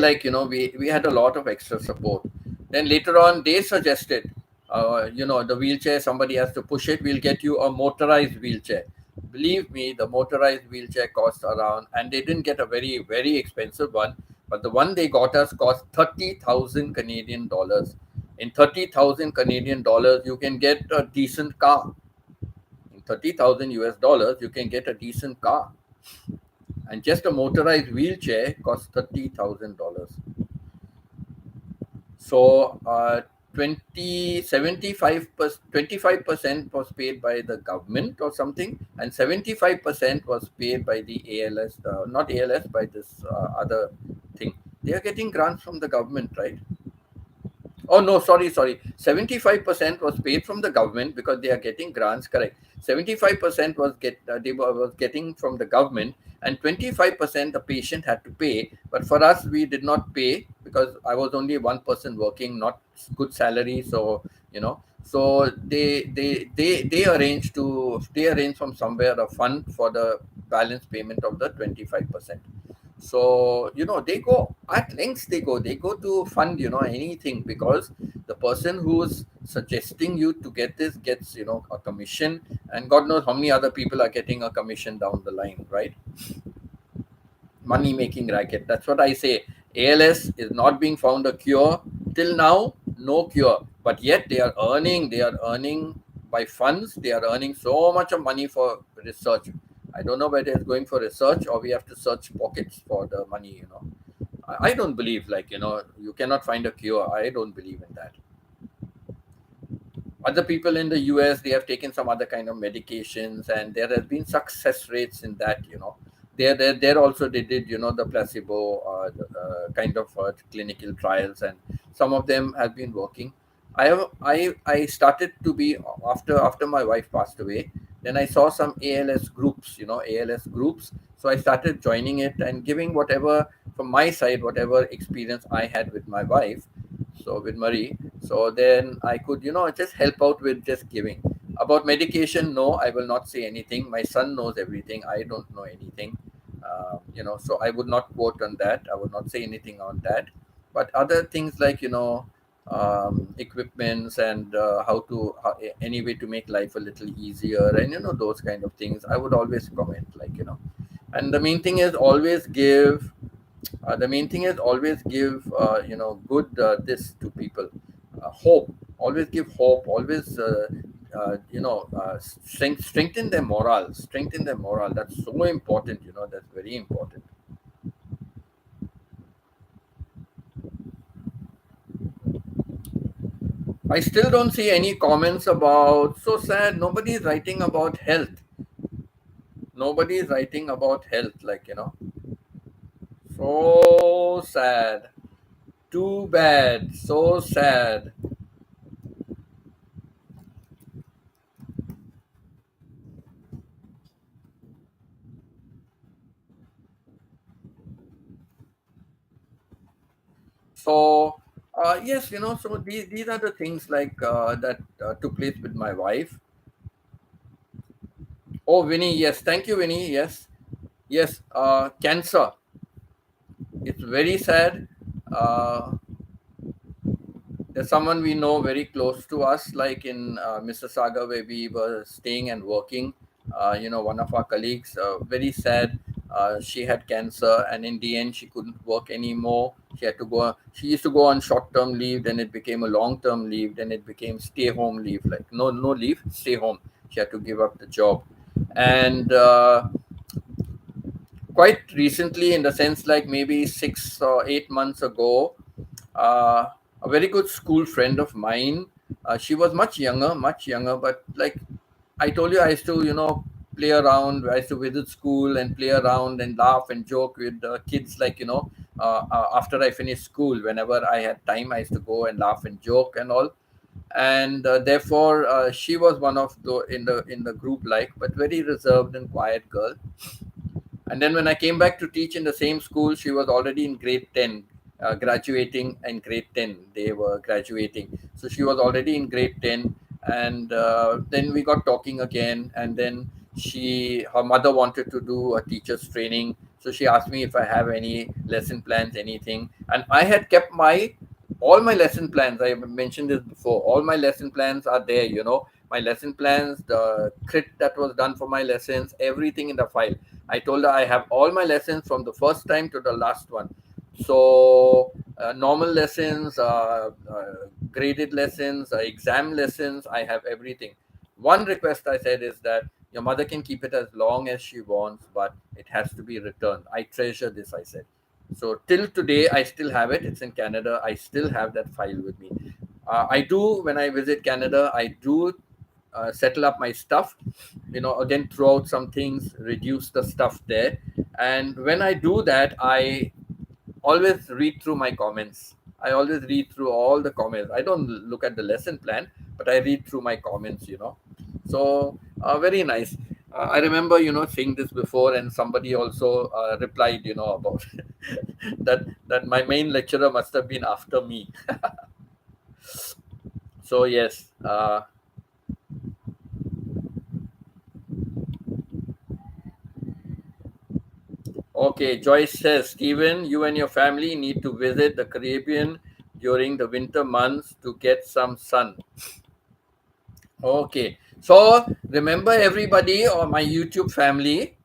we had a lot of extra support. Then later on, they suggested, the wheelchair, somebody has to push it, we'll get you a motorized wheelchair. Believe me, the motorized wheelchair cost around, and they didn't get a very, very expensive one, but the one they got us cost 30,000 Canadian dollars. In 30,000 Canadian dollars, you can get a decent car. In 30,000 US dollars, you can get a decent car. And just a motorized wheelchair costs $30,000. So 25% was paid by the government or something, and 75% was paid by the ALS, not ALS, by this other thing. They are getting grants from the government, right? Oh no, sorry. 75% was paid from the government because they are getting grants. Correct. 75% was getting from the government, and 25% the patient had to pay. But for us, we did not pay because I was only one person working, not good salary. So so they arranged from somewhere a fund for the balance payment of the 25%. So they go at lengths, they go to fund anything, because the person who's suggesting you to get this gets a commission, and god knows how many other people are getting a commission down the line, right? Money making racket, that's what I say. ALS is not being found a cure till now. No cure, but yet they are earning by funds. They are earning so much of money for research. I don't know whether it's going for research or we have to search pockets for the money. I don't believe, you cannot find a cure. I don't believe in that. Other people in the US, they have taken some other kind of medications, and there has been success rates in that. There also they did the placebo kind of clinical trials, and some of them have been working. I started to be, after my wife passed away. Then I saw some ALS groups. So I started joining it and giving whatever from my side, whatever experience I had with my wife, so with Marie. So then I could just help out with just giving. About medication, no, I will not say anything. My son knows everything. I don't know anything. So I would not quote on that. I would not say anything on that. But other things like equipments, and any way to make life a little easier, and those kind of things, I would always comment, and the main thing is always give. Good this to people. Hope. Always give hope. Always strengthen their morale. Strengthen their morale. That's so important. That's very important. I still don't see any comments about. So sad. Nobody is writing about health. Nobody is writing about health. So sad. Too bad. So sad. So, yes, so these are the things that took place with my wife. Oh, Winnie, yes. Thank you, Winnie. Yes. Yes. Cancer. It's very sad. Uh, there's someone we know very close to us, like in Mississauga, where we were staying and working. One of our colleagues, very sad. She had cancer, and in the end, she couldn't work anymore. She had to go. She used to go on short-term leave. Then it became a long-term leave. Then it became stay-home leave. Like no leave, stay home. She had to give up the job, and quite recently, in the sense like maybe 6 or 8 months ago, uh, a very good school friend of mine. She was much younger, but like I told you, I used to, play around. I used to visit school and play around and laugh and joke with the kids. After I finished school, whenever I had time, I used to go and laugh and joke and all. And therefore, she was one of the in the group, but very reserved and quiet girl. And then when I came back to teach in the same school, she was already in grade 10, graduating in grade 10. They were graduating. So she was already in grade 10. And then we got talking again. And then her mother wanted to do a teacher's training. So she asked me if I have any lesson plans, anything. And I had kept my all my lesson plans, I mentioned this before, all my lesson plans are there, my lesson plans, the crit that was done for my lessons, everything in the file. I told her I have all my lessons from the first time to the last one. So normal lessons, graded lessons, exam lessons, I have everything. One request I said is that your mother can keep it as long as she wants, but it has to be returned. I treasure this, I said. So till today, I still have it. It's in Canada. I still have that file with me. I do, when I visit Canada, I do settle up my stuff, again, throw out some things, reduce the stuff there. And when I do that, I always read through my comments. I always read through all the comments. I don't look at the lesson plan, but I read through my comments. So very nice. I remember, saying this before, and somebody also replied, about that my main lecturer must have been after me. So yes. Okay, Joyce says, Stephen, you and your family need to visit the Caribbean during the winter months to get some sun. Okay. So remember, everybody, or my YouTube family,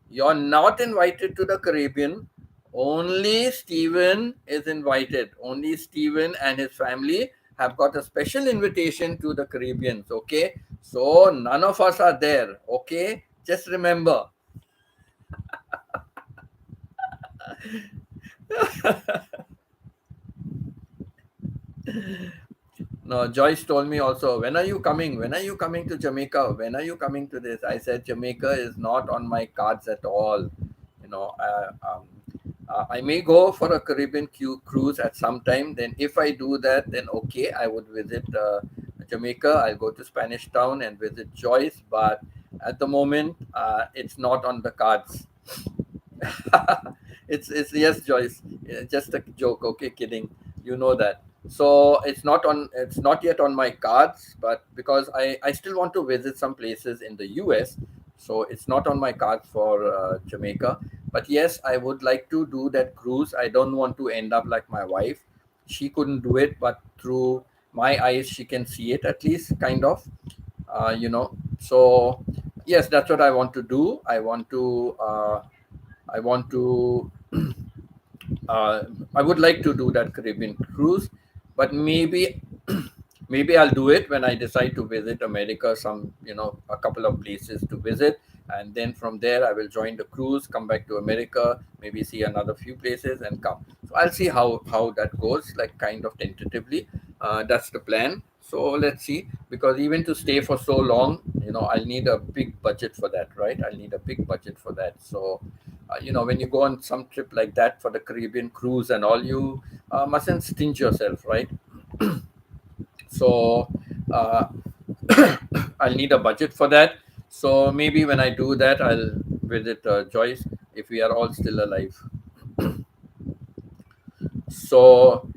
you're not invited to the Caribbean. Only Stephen is invited. Only Stephen and his family have got a special invitation to the Caribbeans. Okay. So none of us are there. Okay. Just remember. No, Joyce told me also, when are you coming? When are you coming to Jamaica? When are you coming to this? I said, Jamaica is not on my cards at all. You know, I may go for a Caribbean cruise at some time. Then, if I do that, then okay, I would visit Jamaica. I'll go to Spanish Town and visit Joyce. But at the moment, it's not on the cards. It's yes, Joyce. Just a joke. Okay, kidding. You know that. So it's not yet on my cards, but because I still want to visit some places in the US, so it's not on my cards for Jamaica. But yes, I would like to do that cruise. I don't want to end up like my wife. She couldn't do it, but through my eyes, she can see it at least, kind of. So yes, that's what I want to do. I want to uh, I would like to do that Caribbean cruise, but maybe I'll do it when I decide to visit America, a couple of places to visit, and then from there I will join the cruise, come back to America, maybe see another few places and come. So I'll see how that goes, like, kind of tentatively. That's the plan. So let's see, because even to stay for so long, I'll need a big budget for that, right? I'll need a big budget for that. So when you go on some trip like that for the Caribbean cruise and all, you mustn't stinge yourself, right? So uh, I'll need a budget for that. So maybe when I do that, I'll visit Joyce if we are all still alive. So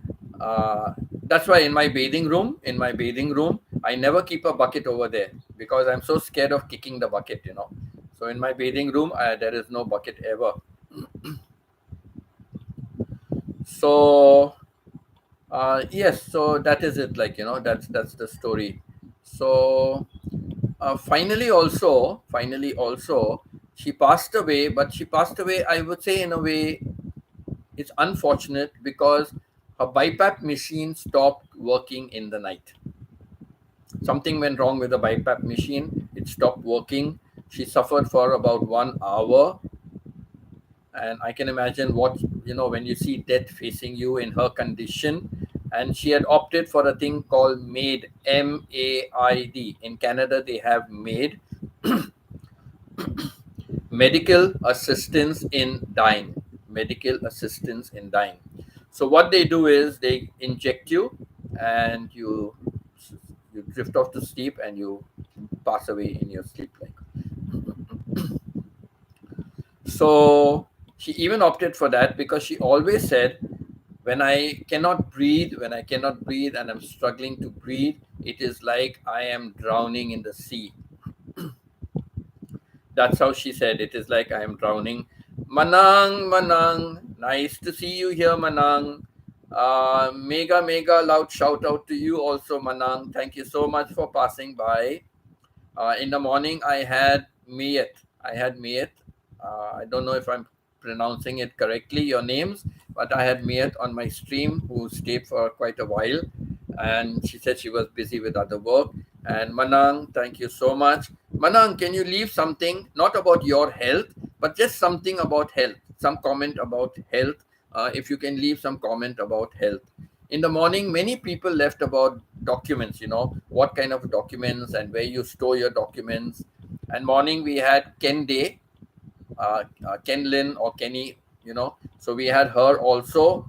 that's why in my bathing room, I never keep a bucket over there because I'm so scared of kicking the bucket. So in my bathing room, there is no bucket ever. So yes, so that is it. Like, that's the story. So finally also, she passed away, but she passed away, I would say, in a way, it's unfortunate because her BiPAP machine stopped working in the night. Something went wrong with the BiPAP machine. It stopped working. She suffered for about 1 hour, and I can imagine what, when you see death facing you in her condition. And she had opted for a thing called MAID, MAID. In Canada, they have MAID, medical assistance in dying. Medical assistance in dying. So what they do is they inject you, and you drift off to sleep, and you pass away in your sleep, like. So she even opted for that because she always said, when I cannot breathe and I'm struggling to breathe, it is like I am drowning in the sea. That's how she said, it is like I am drowning. Manang, Manang, nice to see you here, Manang. Mega, mega loud shout out to you also, Manang. Thank you so much for passing by. In the morning, I had Miyat. I had Miyat. I don't know if I'm pronouncing it correctly, your names, but I had Miyat on my stream who stayed for quite a while. And she said she was busy with other work. And Manang, thank you so much. Manang, can you leave something, not about your health, but just something about health, some comment about health? If you can leave some comment about health. In the morning, many people left about documents, what kind of documents and where you store your documents. And morning, we had Ken Day, Ken Lin or Kenny, so we had her also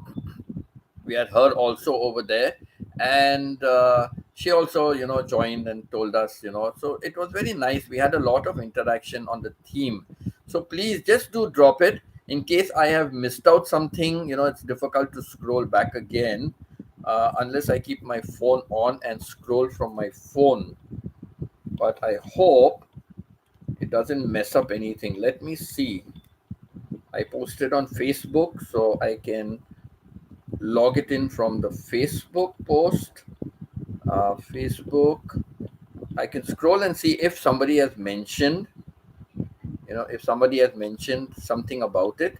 over there, and she also joined and told us, so it was very nice. We had a lot of interaction on the theme. So please just do drop it in case I have missed out something. It's difficult to scroll back again, unless I keep my phone on and scroll from my phone, but I hope it doesn't mess up anything. Let me see. I posted on Facebook, so I can log it in from the Facebook post. Facebook. I can scroll and see if somebody has mentioned, if somebody has mentioned something about it.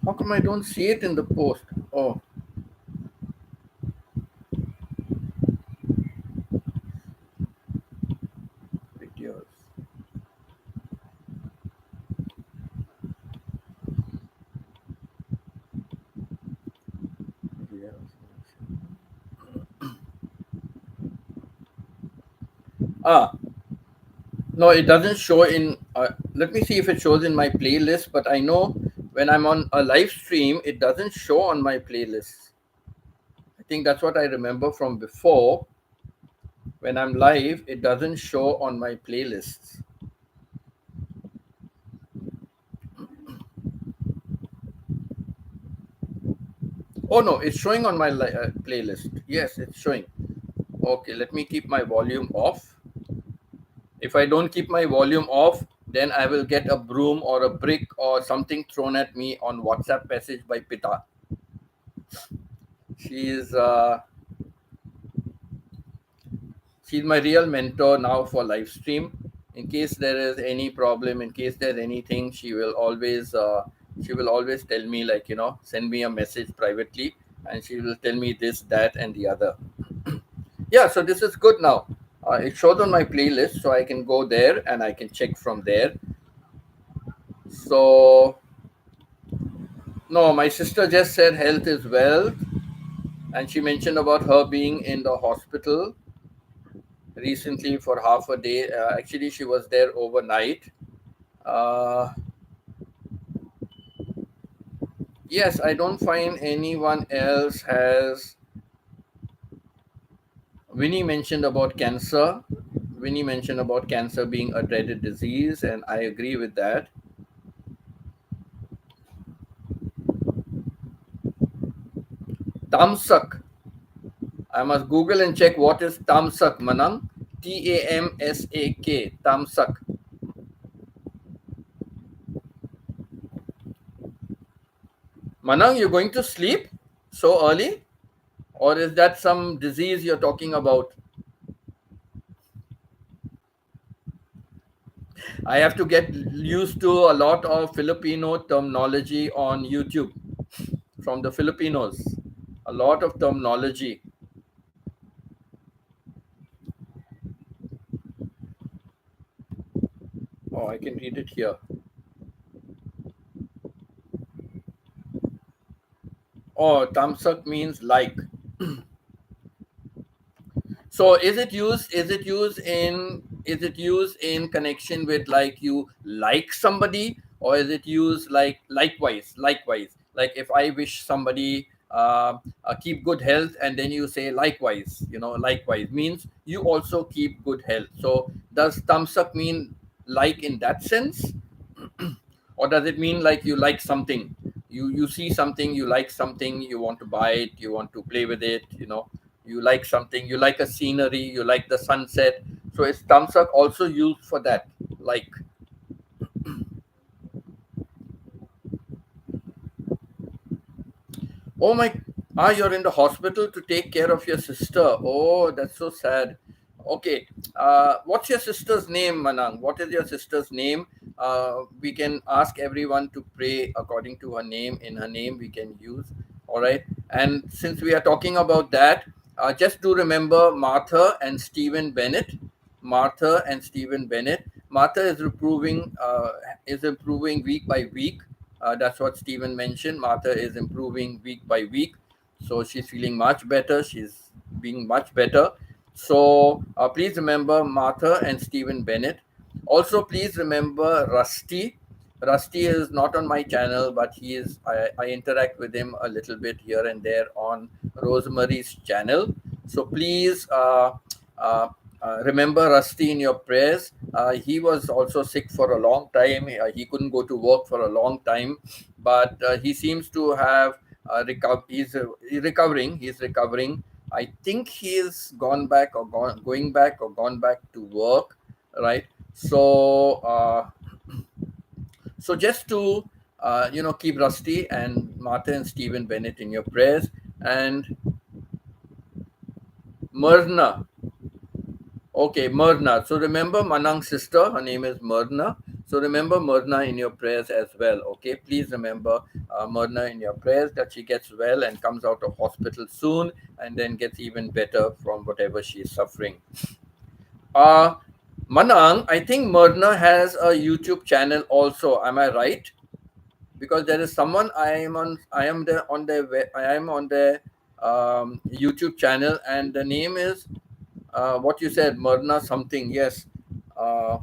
How come I don't see it in the post? Oh, videos. Videos. Ah, no, it doesn't show in. Let me see if it shows in my playlist. But I know when I'm on a live stream, it doesn't show on my playlist. I think that's what I remember from before. When I'm live, it doesn't show on my playlists. Oh no, it's showing on my playlist. Yes, it's showing. Okay, let me keep my volume off. If I don't keep my volume off, then I will get a broom or a brick or something thrown at me on WhatsApp message by Pita. She is she's my real mentor now for live stream. In case there is any problem, in case there's anything, she will always tell me, like, send me a message privately, and she will tell me this, that, and the other. Yeah, so this is good now. It shows on my playlist, so I can go there and I can check from there. So no, my sister just said health is wealth, and she mentioned about her being in the hospital recently for half a day. Actually, she was there overnight. Uh, yes, I don't find anyone else has. Winnie mentioned about cancer. Winnie mentioned about cancer being a dreaded disease, and I agree with that. Tamsak. I must Google and check what is Tamsak, Manang. Tamsak. Tamsak. Manang, you're going to sleep so early? Or is that some disease you're talking about? I have to get used to a lot of Filipino terminology on YouTube from the Filipinos. A lot of terminology. Oh, I can read it here. Oh, tamsak means like. So is it used in connection with, like, you like somebody, or is it used like likewise, like if I wish somebody keep good health, and then you say likewise, likewise means you also keep good health. So does thumbs up mean like in that sense, or does it mean like you like something, you see something, you like something, you want to buy it, you want to play with it? you like something, you like a scenery, you like the sunset, so it's thumbs up also used for that. Like, oh my, you're in the hospital to take care of your sister. Oh, that's so sad. Okay, what's your sister's name, Manang? What is your sister's name? We can ask everyone to pray according to her name. In her name, we can use. All right. And since we are talking about that, just do remember Martha and Stephen Bennett. Martha and Stephen Bennett. Martha is improving week by week. That's what Stephen mentioned. Martha is improving week by week. So she's feeling much better. She's being much better. So please remember Martha and Stephen Bennett. Also, please remember Rusty. Rusty is not on my channel, but he is. I interact with him a little bit here and there on Rosemary's channel. So please remember Rusty in your prayers. He was also sick for a long time. He couldn't go to work for a long time, but he seems to have he's recovering. He's recovering. I think he's gone back or going back or gone back to work, right? So, so just to keep Rusty and Martha and Stephen Bennett in your prayers, and Myrna. Okay, Myrna. So remember Manang's sister, her name is Myrna. So remember Myrna in your prayers as well. Okay, please remember Myrna in your prayers, that she gets well and comes out of hospital soon and then gets even better from whatever she is suffering. Uh, Manang, I think Myrna has a YouTube channel also. Am I right? Because there is someone I am there on their I am on their YouTube channel, and the name is what you said, Myrna something. Yes, uh,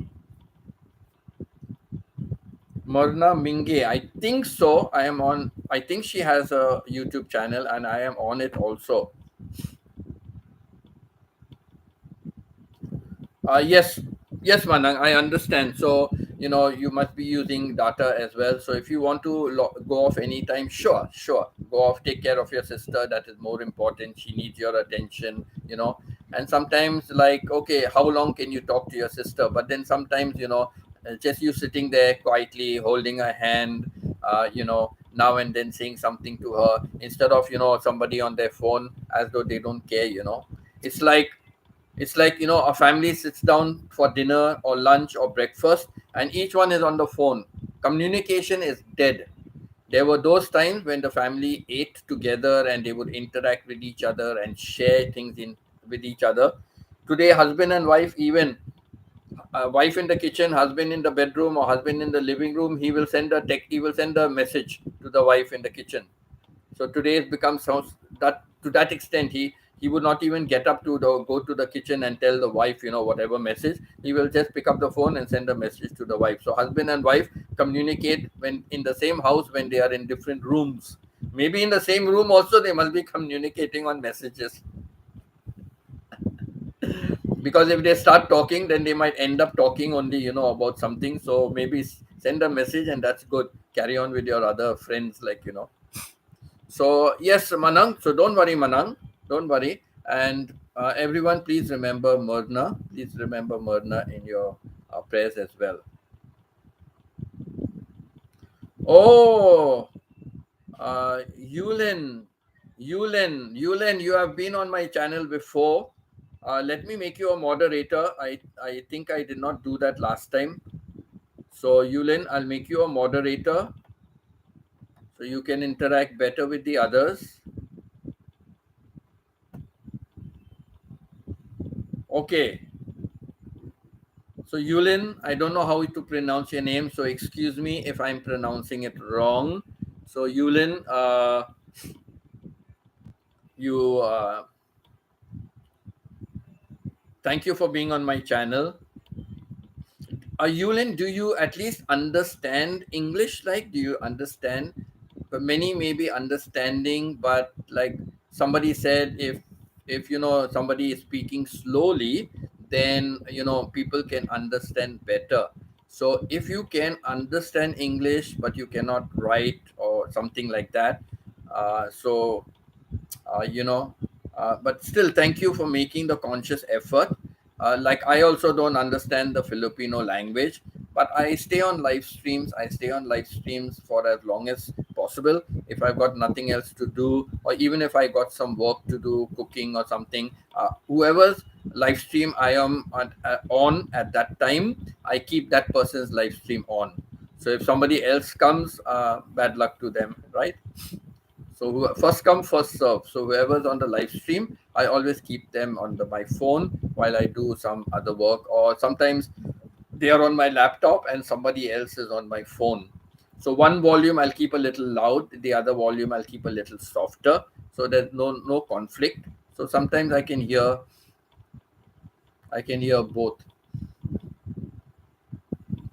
Myrna Minge. I think so. I am on. I think she has a YouTube channel, and I am on it also. Yes, yes, Manang, I understand. So, you must be using data as well. So, if you want to go off anytime, sure, sure, go off, take care of your sister. That is more important. She needs your attention. And sometimes, like, okay, how long can you talk to your sister? But then sometimes, just you sitting there quietly, holding her hand, now and then saying something to her instead of, somebody on their phone as though they don't care. It's like, a family sits down for dinner or lunch or breakfast, and each one is on the phone. Communication is dead. There were those times when the family ate together and they would interact with each other and share things in with each other. Today, husband and wife, even wife in the kitchen, husband in the bedroom, or husband in the living room, he will send a message to the wife in the kitchen. So today it's become so that to that extent he would not even get up to go to the kitchen and tell the wife, whatever message. He will just pick up the phone and send a message to the wife. So husband and wife communicate when in the same house when they are in different rooms. Maybe in the same room also they must be communicating on messages. Because if they start talking, then they might end up talking only, about something. So maybe send a message and that's good. Carry on with your other friends, like. So yes, Manang. So don't worry, Manang. Don't worry. And everyone, please remember Myrna. Please remember Myrna in your prayers as well. Oh, Yulin, you have been on my channel before. Let me make you a moderator. I think I did not do that last time. So Yulin, I'll make you a moderator so you can interact better with the others. Okay. So Yulin, I don't know how to pronounce your name, so excuse me if I'm pronouncing it wrong. So Yulin, you thank you for being on my channel. Yulin, do you at least understand English? Like, do you understand? But many may be understanding, but like somebody said, if somebody is speaking slowly, then people can understand better. So if you can understand English but you cannot write or something like that, so uh, you know But still, thank you for making the conscious effort. Like, I also don't understand the Filipino language, but I stay on live streams. I stay on live streams for as long as possible. If I've got nothing else to do, or even if I got some work to do, cooking or something, whoever's live stream I am on at that time, I keep that person's live stream on. So if somebody else comes, bad luck to them, right? So first come, first serve. So whoever's on the live stream, I always keep them on my phone while I do some other work, or sometimes they are on my laptop and somebody else is on my phone. So one volume I'll keep a little loud, the other volume I'll keep a little softer, so there's no conflict. So sometimes I can hear both.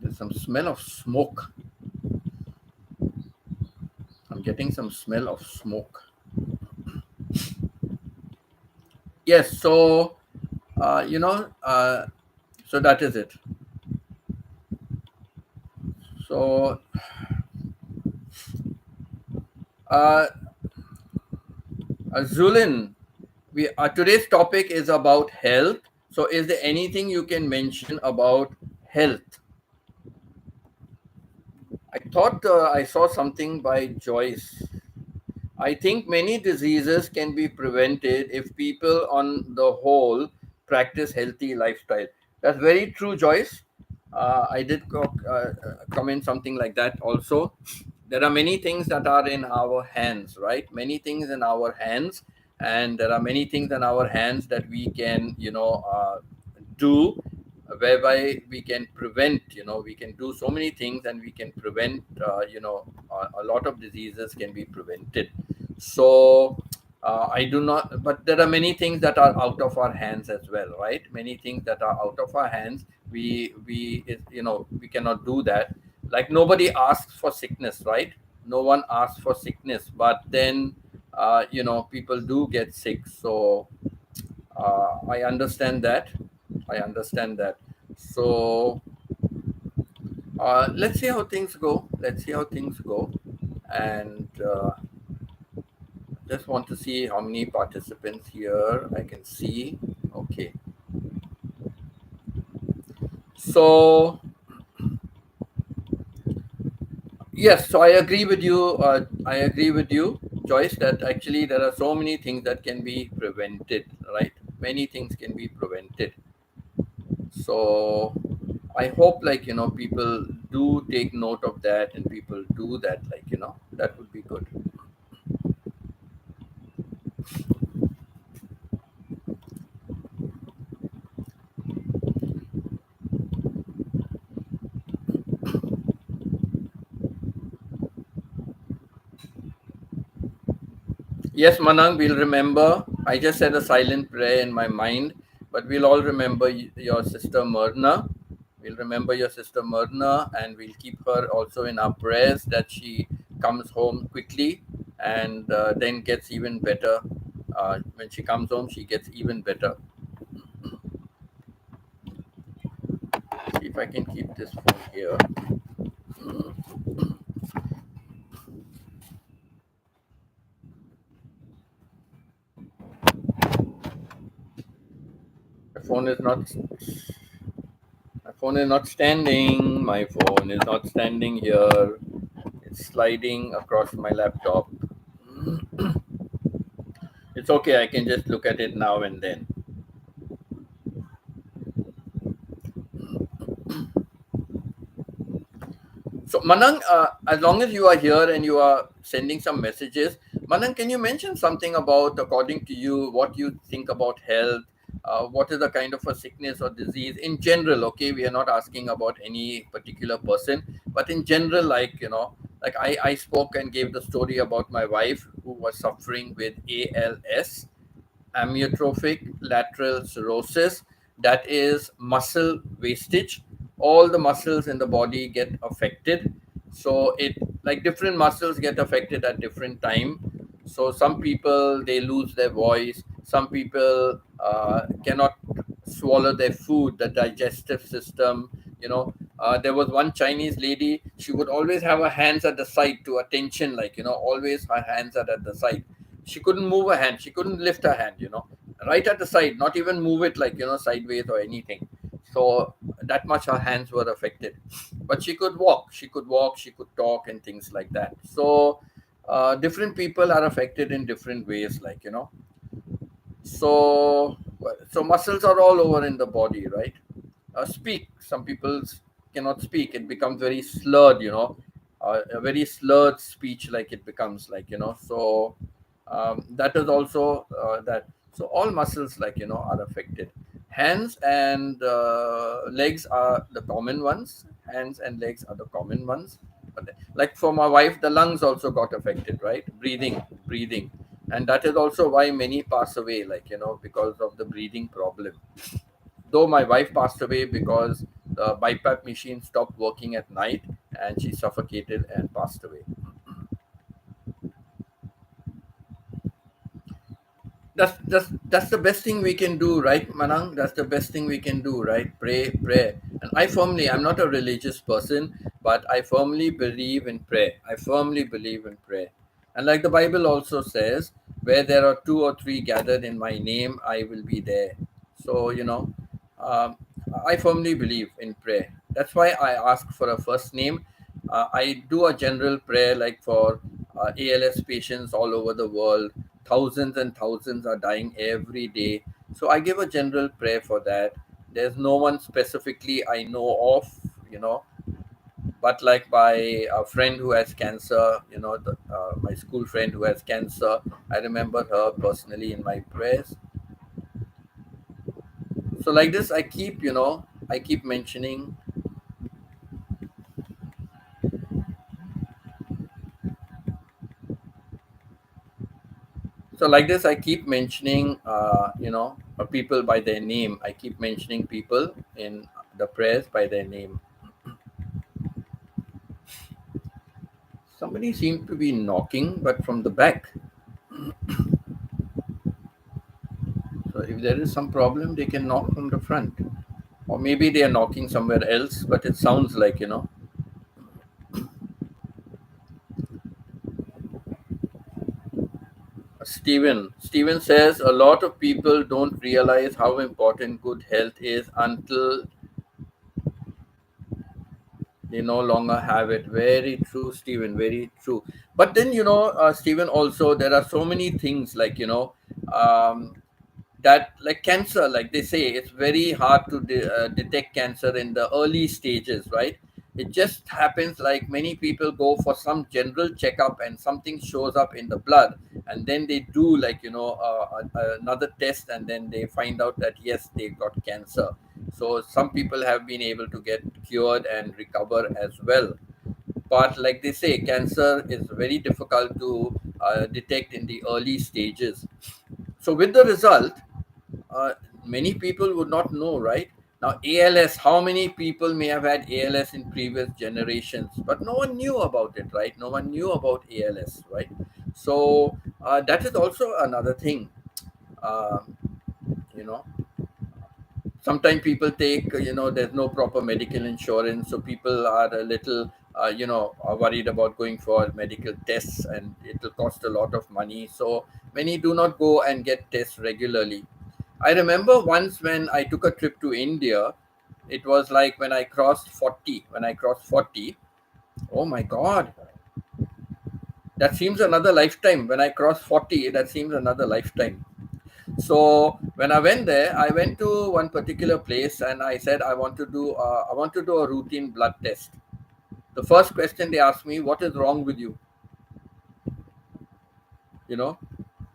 There's some smell of smoke. I'm getting some smell of smoke. Yes, so so that is it. So uh, Zulin, we today's topic is about health. So is there anything you can mention about health? I thought I saw something by Joyce. I think many diseases can be prevented if people, on the whole, practice healthy lifestyle. That's very true, Joyce. I did comment something like that also. There are many things that are in our hands, right? Many things in our hands, and there are many things in our hands that we can, do, whereby we can prevent. We can do so many things, and we can prevent. A lot of diseases can be prevented. So I do not, but there are many things that are out of our hands as well, right? Many things that are out of our hands. We cannot do that. Like, nobody asks for sickness, right? No one asks for sickness, but then people do get sick. So I understand that. I understand that. So let's see how things go. Let's see how things go. And just want to see how many participants here I can see. Okay. So yes, so I agree with you. I agree with you, Joyce, that actually there are so many things that can be prevented, right? Many things can be prevented. So I hope, people do take note of that, and people do that, that would be good. Yes, Manang, we'll remember. I just said a silent prayer in my mind, but we'll all remember your sister Myrna. We'll remember your sister Myrna, and we'll keep her also in our prayers, that she comes home quickly and then gets even better. When she comes home, she gets even better. See if I can keep this phone here. My phone is not. My phone is not standing. My phone is not standing here. It's sliding across my laptop. It's okay. I can just look at it now and then. So, Manang, as long as you are here and you are sending some messages, Manang, can you mention something about, according to you, what you think about health? What is the kind of a sickness or disease in general? Okay, we are not asking about any particular person, but in general, like I spoke and gave the story about my wife who was suffering with ALS, amyotrophic lateral sclerosis, that is muscle wastage. All the muscles in the body get affected. So it, like, different muscles get affected at different time. So some people, they lose their voice. Some people cannot swallow their food, the digestive system. There was one Chinese lady. She would always have her hands at the side to attention, always her hands are at the side. she couldn't move her hand, she couldn't lift her hand, right at the side, not even move it like, sideways or anything. So that much her hands were affected. But she could walk, she could talk and things like that. So different people are affected in different ways, like, so muscles are all over in the body, right? Speak. Some people cannot speak. It becomes very slurred, a very slurred speech, like it becomes like, So that is also that. So all muscles, like, are affected. Hands and legs are the common ones. Hands and legs are the common ones. But like for my wife, the lungs also got affected, right? Breathing, and that is also why many pass away, like, because of the breathing problem. Though my wife passed away because the BiPAP machine stopped working at night and she suffocated and passed away. That's the best thing we can do, right, Manang? That's the best thing we can do, right? Pray. And I'm not a religious person, but I firmly believe in prayer. I firmly believe in prayer. And like the Bible also says, where there are two or three gathered in my name, I will be there. So, um, I firmly believe in prayer. That's why I ask for a first name. I do a general prayer like for ALS patients all over the world. Thousands and thousands are dying every day. So I give a general prayer for that. There's no one specifically I know of, you know, but like my friend who has cancer, my school friend who has cancer, I remember her personally in my prayers. So like this, I keep mentioning. So like this, I keep mentioning, people by their name. I keep mentioning people in the prayers by their name. Somebody seemed to be knocking, but from the back. So if there is some problem, they can knock from the front. Or maybe they are knocking somewhere else, but it sounds like, Steven says a lot of people don't realize how important good health is until they no longer have it. Very true, Stephen, very true. But then, Stephen, also there are so many things like, um, that like cancer, like they say, it's very hard to detect cancer in the early stages, right? It just happens like many people go for some general checkup and something shows up in the blood, and then they do like, another test, and then they find out that yes, they got cancer. So some people have been able to get cured and recover as well. But like they say, cancer is very difficult to detect in the early stages. So with the result, uh, many people would not know, right? Now, ALS, how many people may have had ALS in previous generations, but no one knew about it, right? No one knew about ALS, right? So, that is also another thing. Um, you know, Sometimes people take, there's no proper medical insurance, so people are a little, are worried about going for medical tests, and it will cost a lot of money. So many do not go and get tests regularly. I remember once when I took a trip to India, it was like when I crossed 40. When I crossed 40, oh my God, that seems another lifetime. When I crossed 40, that seems another lifetime. So when I went there, I went to one particular place and I said I want to do a routine blood test. The first question they asked me, "What is wrong with you?" You know,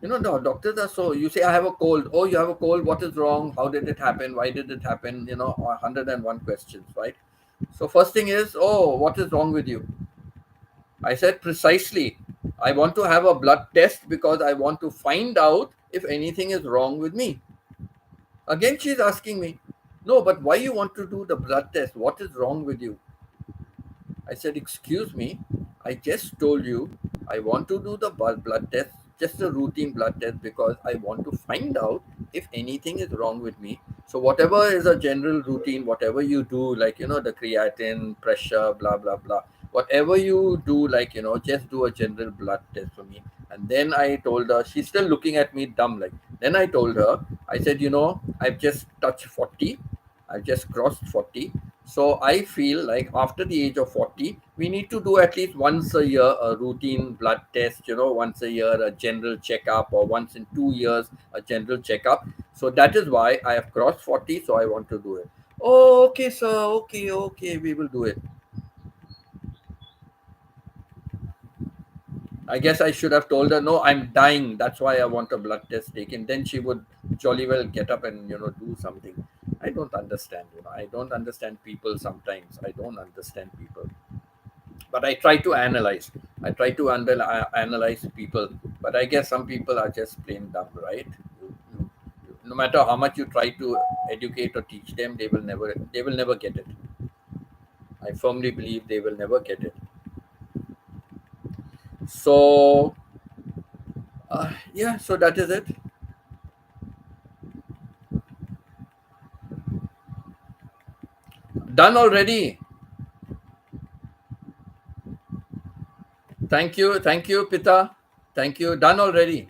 the doctors are so. You say I have a cold. Oh, you have a cold. What is wrong? How did it happen? Why did it happen? 101 questions, right? So first thing is, oh, what is wrong with you? I said precisely. I want to have a blood test because I want to find out if anything is wrong with me. Again, she's asking me, no, but why you want to do the blood test? What is wrong with you? I said, excuse me, I just told you I want to do the blood test, just a routine blood test, because I want to find out if anything is wrong with me. So whatever is a general routine, whatever you do, like, the creatine, pressure, blah, blah, blah, whatever you do, like, just do a general blood test for me. And then I told her, she's still looking at me dumb like. Then I told her, I said, I've just touched 40. I've just crossed 40. So I feel like after the age of 40, we need to do at least once a year a routine blood test, once a year a general checkup, or once in 2 years a general checkup. So that is why I have crossed 40. So I want to do it. Oh, okay, sir. Okay, okay, we will do it. I guess I should have told her, no, I'm dying. That's why I want a blood test taken. Then she would jolly well get up and, do something. I don't understand, I don't understand people sometimes. I don't understand people. But I try to analyze. I try to analyze people. But I guess some people are just plain dumb, right? No matter how much you try to educate or teach them, they will never get it. I firmly believe they will never get it. So, yeah, so that is it. Done already. Thank you, Pita. Thank you. Done already.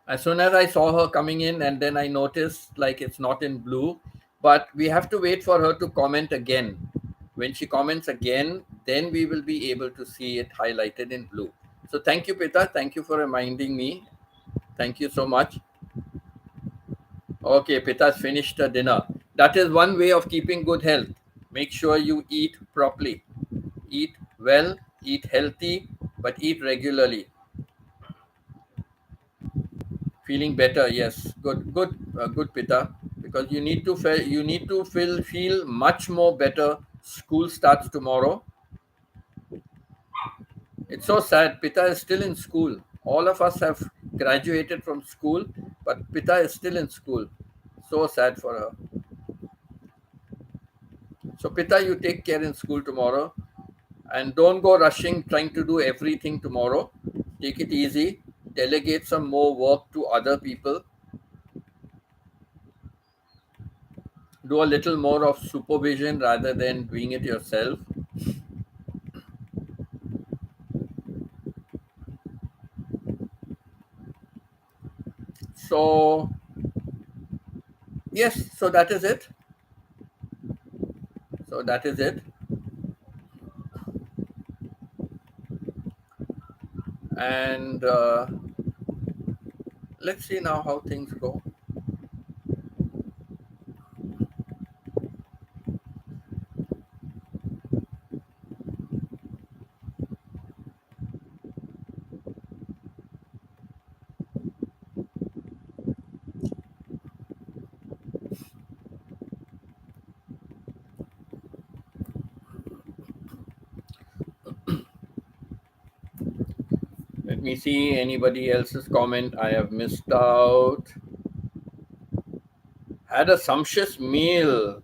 As soon as I saw her coming in, and then I noticed like it's not in blue, but we have to wait for her to comment again. When she comments again, then we will be able to see it highlighted in blue. So thank you, Pita. Thank you for reminding me. Thank you so much. Okay, Pita's finished the dinner. That is one way of keeping good health. Make sure you eat properly. Eat well, eat healthy, but eat regularly. Feeling better, yes. Good, good, good, Pita. Because you need to feel much more better. School starts tomorrow. It's so sad. Pita is still in school. All of us have graduated from school, but Pita is still in school. So sad for her. So Pita, you take care in school tomorrow, and don't go rushing trying to do everything tomorrow. Take it easy. Delegate some more work to other people. Do a little more of supervision rather than doing it yourself. So, yes, so that is it. So, that is it. And let's see now how things go. Let me see anybody else's comment I have missed out. Had a sumptuous meal.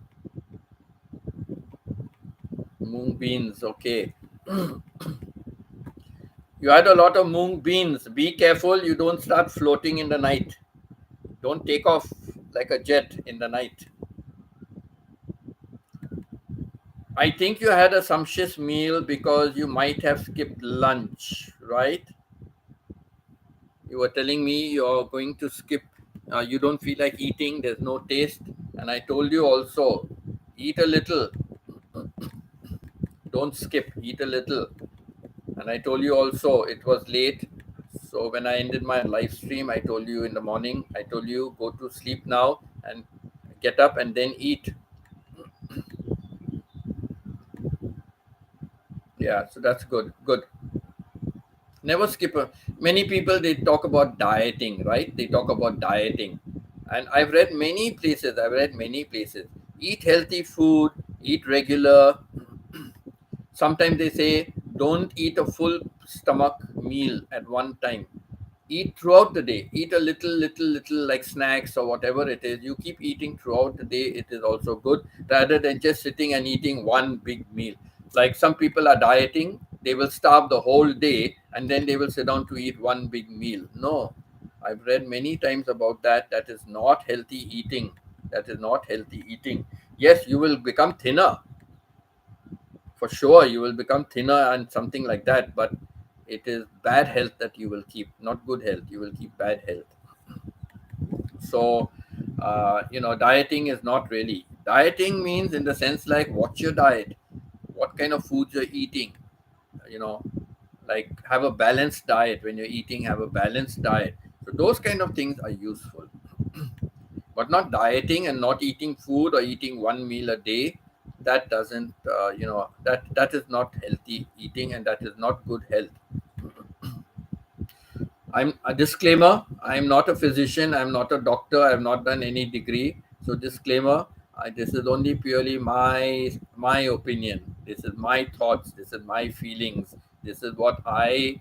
Mung beans, okay. You had a lot of mung beans. Be careful you don't start floating in the night. Don't take off like a jet in the night. I think you had a sumptuous meal because you might have skipped lunch, right? You were telling me you're going to skip, you don't feel like eating, there's no taste. And I told you also, eat a little, don't skip, eat a little. And I told you also, it was late. So when I ended my live stream, I told you in the morning, I told you, go to sleep now and get up and then eat. Yeah, so that's good. Good. Never skip a, many people, they talk about dieting, right? They talk about dieting. And I've read many places, eat healthy food, eat regular. Sometimes they say don't eat a full stomach meal at one time. Eat throughout the day. Eat a little like snacks or whatever it is. You keep eating throughout the day, it is also good, rather than just sitting and eating one big meal. Like some people are dieting, they will starve the whole day and then they will sit down to eat one big meal. No, I've read many times about that. That is not healthy eating. That is not healthy eating. Yes, you will become thinner. For sure, you will become thinner and something like that. But It is bad health that you will keep, not good health. You will keep bad health. So, dieting is not really. Dieting means, in the sense, like, what's your diet? What kind of foods you're eating? You know, like, have a balanced diet. When you're eating, have a balanced diet. So those kind of things are useful, but not dieting and not eating food or eating one meal a day. That doesn't, that is not healthy eating, and that is not good health. I'm a disclaimer. I'm not a physician. I'm not a doctor. I've not done any degree. So disclaimer. This is only purely my opinion. This is my thoughts. This is my feelings. This is what I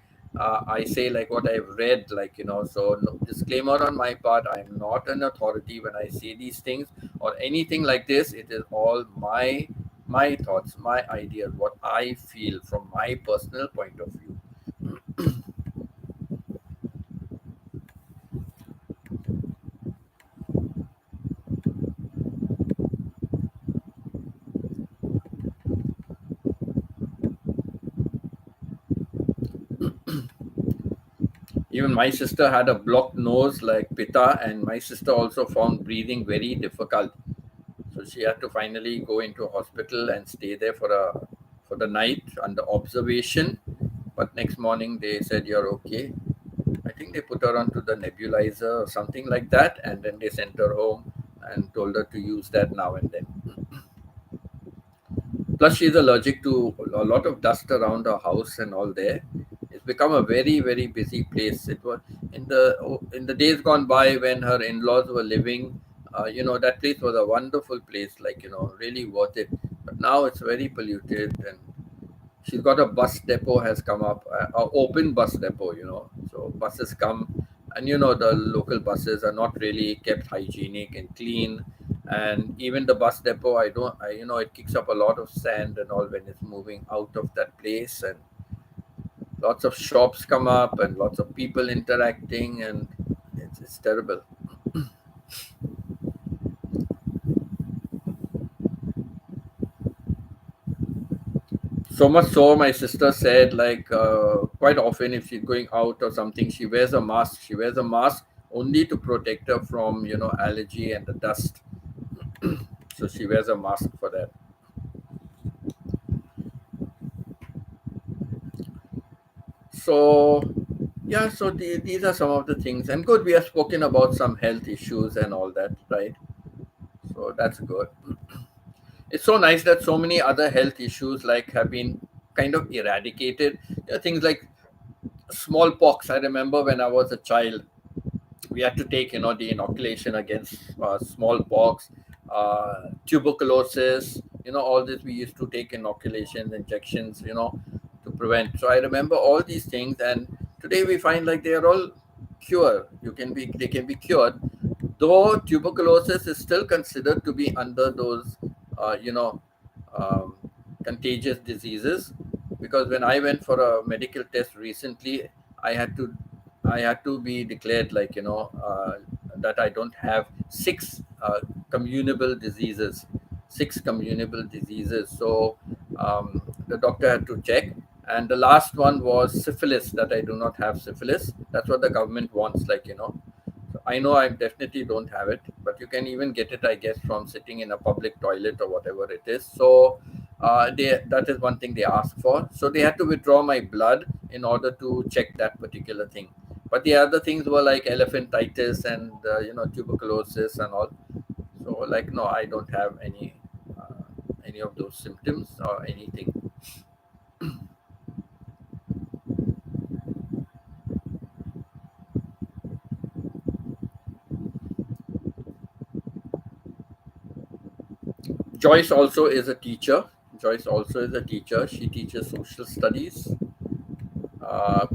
say, like what I've read, like, So, no, disclaimer on my part. I'm not an authority when I say these things or anything like this. It is all my thoughts, my ideas, what I feel from my personal point of view. Even my sister had a blocked nose like Pitta, and my sister also found breathing very difficult. So she had to finally go into a hospital and stay there for the night under observation. But next morning they said, "You're okay." I think they put her onto the nebulizer or something like that, and then they sent her home and told her to use that now and then. Plus, she's allergic to a lot of dust around her house and all there. It's become a very, very busy place. It was in the days gone by when her in-laws were living. That place was a wonderful place, like, really worth it. But now it's very polluted, and she's got a bus depot has come up, a open bus depot. So buses come, and the local buses are not really kept hygienic and clean. And even the bus depot, I don't I, it kicks up a lot of sand and all when it's moving out of that place, and lots of shops come up and lots of people interacting, and it's terrible. So much so, my sister said, like, quite often if she's going out or something, she wears a mask. She wears a mask only to protect her from, allergy and the dust. So she wears a mask for that. So, yeah, so these are some of the things. And good, we have spoken about some health issues and all that, right? So that's good. It's so nice that so many other health issues, like, have been kind of eradicated. Things like smallpox. I remember when I was a child, we had to take, the inoculation against smallpox, tuberculosis, all this. We used to take inoculations, injections, to prevent. So I remember all these things, and today we find, like, they are all they can be cured, though tuberculosis is still considered to be under those uh, you know um, contagious diseases. Because when I went for a medical test recently, i had to I had to be declared, like, that I don't have communicable diseases six communicable diseases. So the doctor had to check, and the last one was syphilis, that I do not have syphilis. That's what the government wants, like, so I know I definitely don't have it, but you can even get it, I guess, from sitting in a public toilet or whatever it is. So that is one thing they ask for. So they had to withdraw my blood in order to check that particular thing. But the other things were like elephantitis and tuberculosis and all. So, like, no, I don't have any of those symptoms or anything. Joyce also is a teacher. Joyce also is a teacher. She teaches social studies.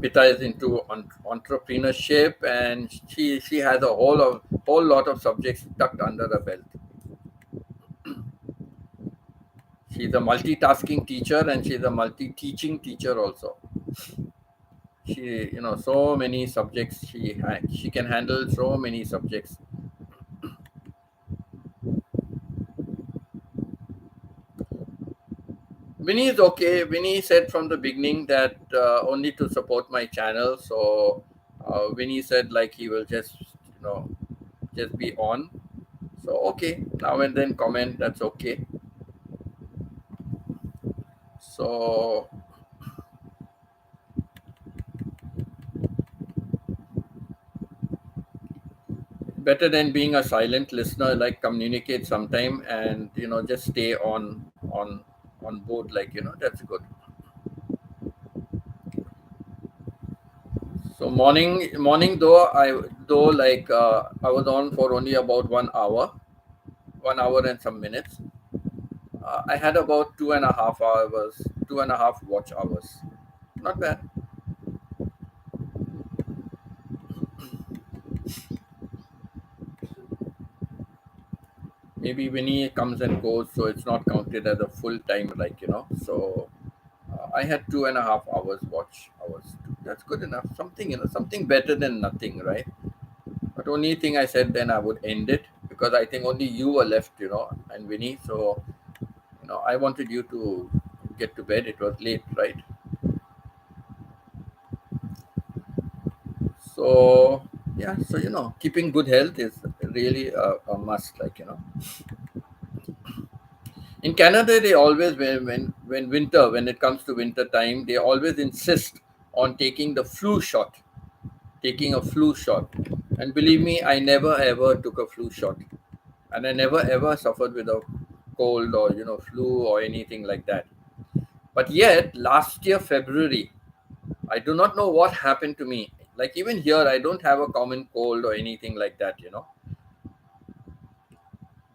Pita is into entrepreneurship, and she has a whole lot of subjects tucked under her belt. She's a multitasking teacher, and she's a multi-teaching teacher also. So many subjects she can handle so many subjects. Vinny is okay. Vinny said from the beginning that only to support my channel. So Vinny said like he will just just be on. So okay, now and then comment. That's okay. So better than being a silent listener. Like communicate sometime and just stay on board. Like that's good. So morning though like I was on for only about 1 hour, 1 hour and some minutes. I had about 2.5 hours, 2.5 watch hours. Not bad. Maybe Winnie comes and goes, so it's not counted as a full time, So I had 2.5 hours watch hours. That's good enough. Something, something better than nothing, right? But only thing I said then I would end it because I think only you were left, and Winnie. So I wanted you to get to bed. It was late, right? So yeah, so keeping good health is really a must. In Canada, they always when winter when it comes to winter time, they always insist on taking the flu shot, taking a flu shot. And believe me, I never ever took a flu shot, and I never ever suffered with a cold or flu or anything like that. But yet, last year February, I do not know what happened to me. Like even here, I don't have a common cold or anything like that.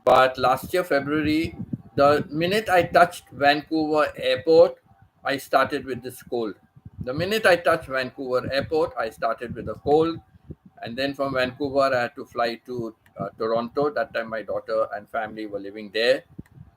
But last year, February, the minute I touched Vancouver airport, I started with this cold. The minute I touched Vancouver airport, I started with a cold. And then from Vancouver, I had to fly to Toronto. That time, my daughter and family were living there.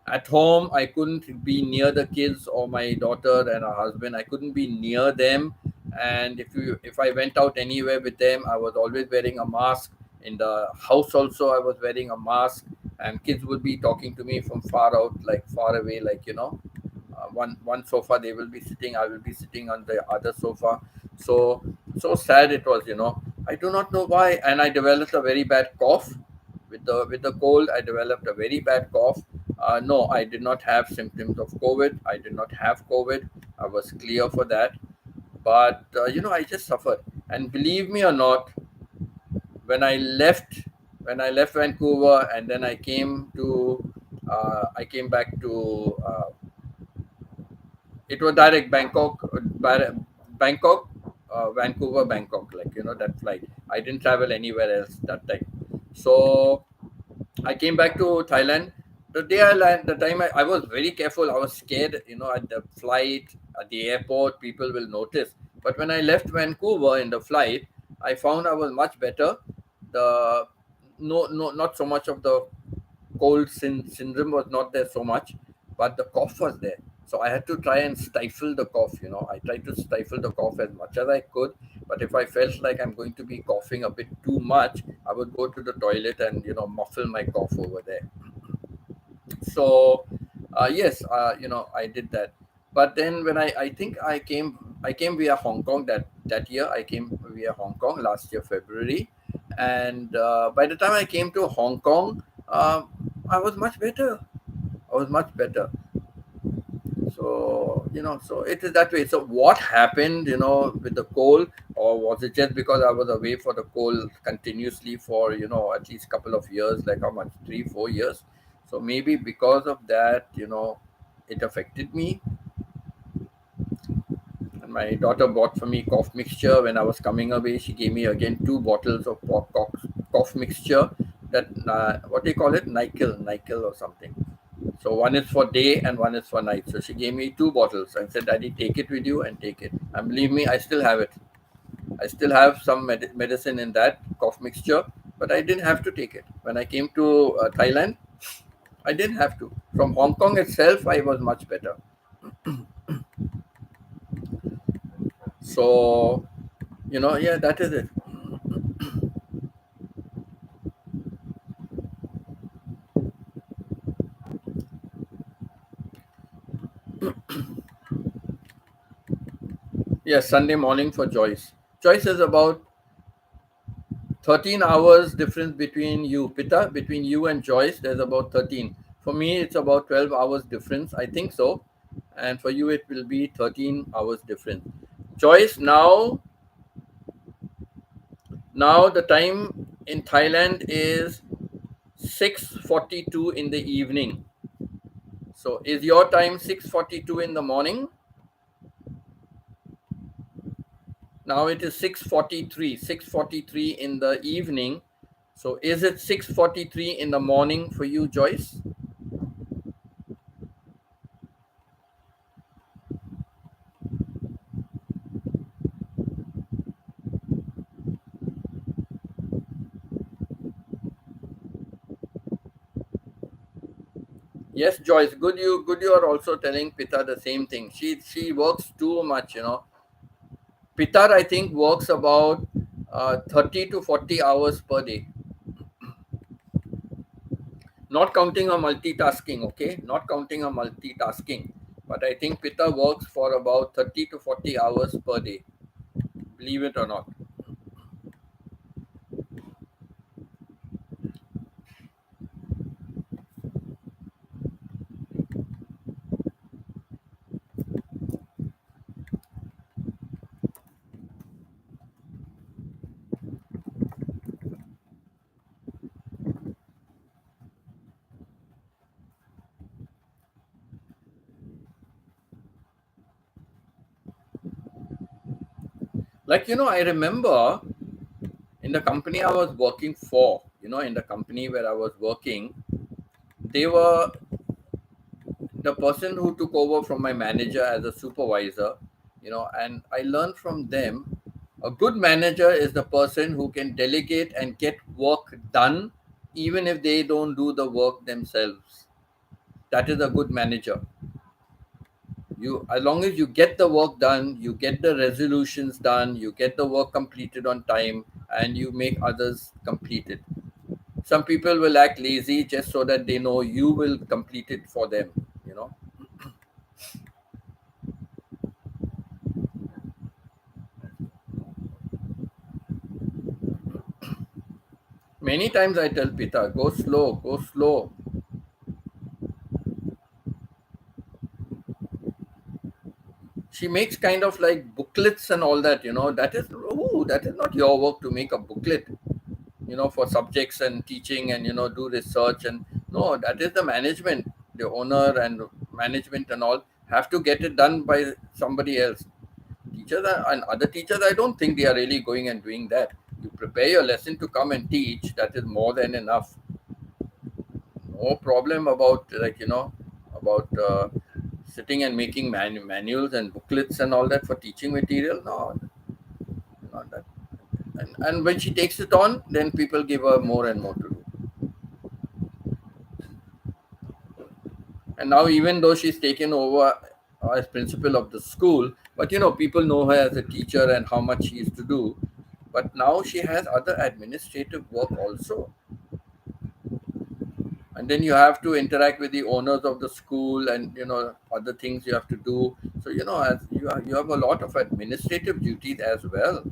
At home, I couldn't be near the kids or my daughter and her husband. I couldn't be near them. And if I went out anywhere with them, I was always wearing a mask. In the house also, I was wearing a mask, and kids would be talking to me from far out, like far away, one sofa they will be sitting, I will be sitting on the other sofa. So so sad it was. I do not know why, and I developed a very bad cough with the cold. I developed a very bad cough. No, I did not have symptoms of COVID. I did not have COVID. I was clear for that. But I just suffered. And believe me or not, when I left, when I left Vancouver, and then I came back to it was direct Bangkok, Vancouver, Bangkok, that flight. I didn't travel anywhere else that time. So I came back to Thailand. The day I land, the time I was very careful. I was scared, at the flight, at the airport, people will notice. But when I left Vancouver in the flight, I found I was much better. The no, not so much of the syndrome was not there so much, but the cough was there. So I had to try and stifle the cough. I tried to stifle the cough as much as I could. But if I felt like I'm going to be coughing a bit too much, I would go to the toilet and muffle my cough over there. So yes, I did that. But then when I think I came via Hong Kong that year. I came via Hong Kong last year February, and by the time I came to Hong Kong, I was much better. I was much better. So so it is that way. So what happened, with the coal, or was it just because I was away for the coal continuously for at least couple of years, like how much, 3 4 years? So maybe because of that, it affected me. And my daughter bought for me cough mixture when I was coming away. She gave me again 2 bottles of cough mixture. That what do you call it? Nyquil or something. So one is for day and one is for night. So she gave me 2 bottles and said, "Daddy, take it with you and take it." And believe me, I still have it. I still have some medicine in that cough mixture, but I didn't have to take it. When I came to Thailand, I didn't have to. From Hong Kong itself, I was much better. So, yeah, that is it. Yes, Sunday morning for Joyce. Joyce is about 13 hours difference between you, Pita, between you and Joyce. There's about 13. For me, it's about 12 hours difference. I think so. And for you, it will be 13 hours difference. Joyce, now the time in Thailand is 6:42 in the evening. So is your time 6:42 in the morning? Now it is 6:43 in the evening. So is it 6:43 in the morning for you, Joyce? Yes, Joyce. Good you are also telling Pita the same thing. She works too much, you know. Pitar, I think, works about 30 to 40 hours per day. Not counting a multitasking, okay? Not counting a multitasking. But I think Pita works for about 30 to 40 hours per day. Believe it or not. Like, I remember in the company I was working for, in the company where I was working, they were the person who took over from my manager as a supervisor, and I learned from them. A good manager is the person who can delegate and get work done even if they don't do the work themselves. That is a good manager. You, as long as you get the work done, you get the resolutions done, you get the work completed on time, and you make others complete it. Some people will act lazy just so that they know you will complete it for them. Many times I tell Pita, go slow, go slow. She makes kind of like booklets and all that. That is not your work to make a booklet, for subjects and teaching and do research. And no, that is the management, the owner and management and all have to get it done by somebody else. And other teachers, I don't think they are really going and doing that. You prepare your lesson to come and teach, that is more than enough. No problem about, about sitting and making manuals and booklets and all that for teaching material. No, not that. And when she takes it on, then people give her more and more to do. And now, even though she's taken over as principal of the school, but people know her as a teacher and how much she used to do. But now she has other administrative work also. And then you have to interact with the owners of the school and other things you have to do. So as you have a lot of administrative duties as well.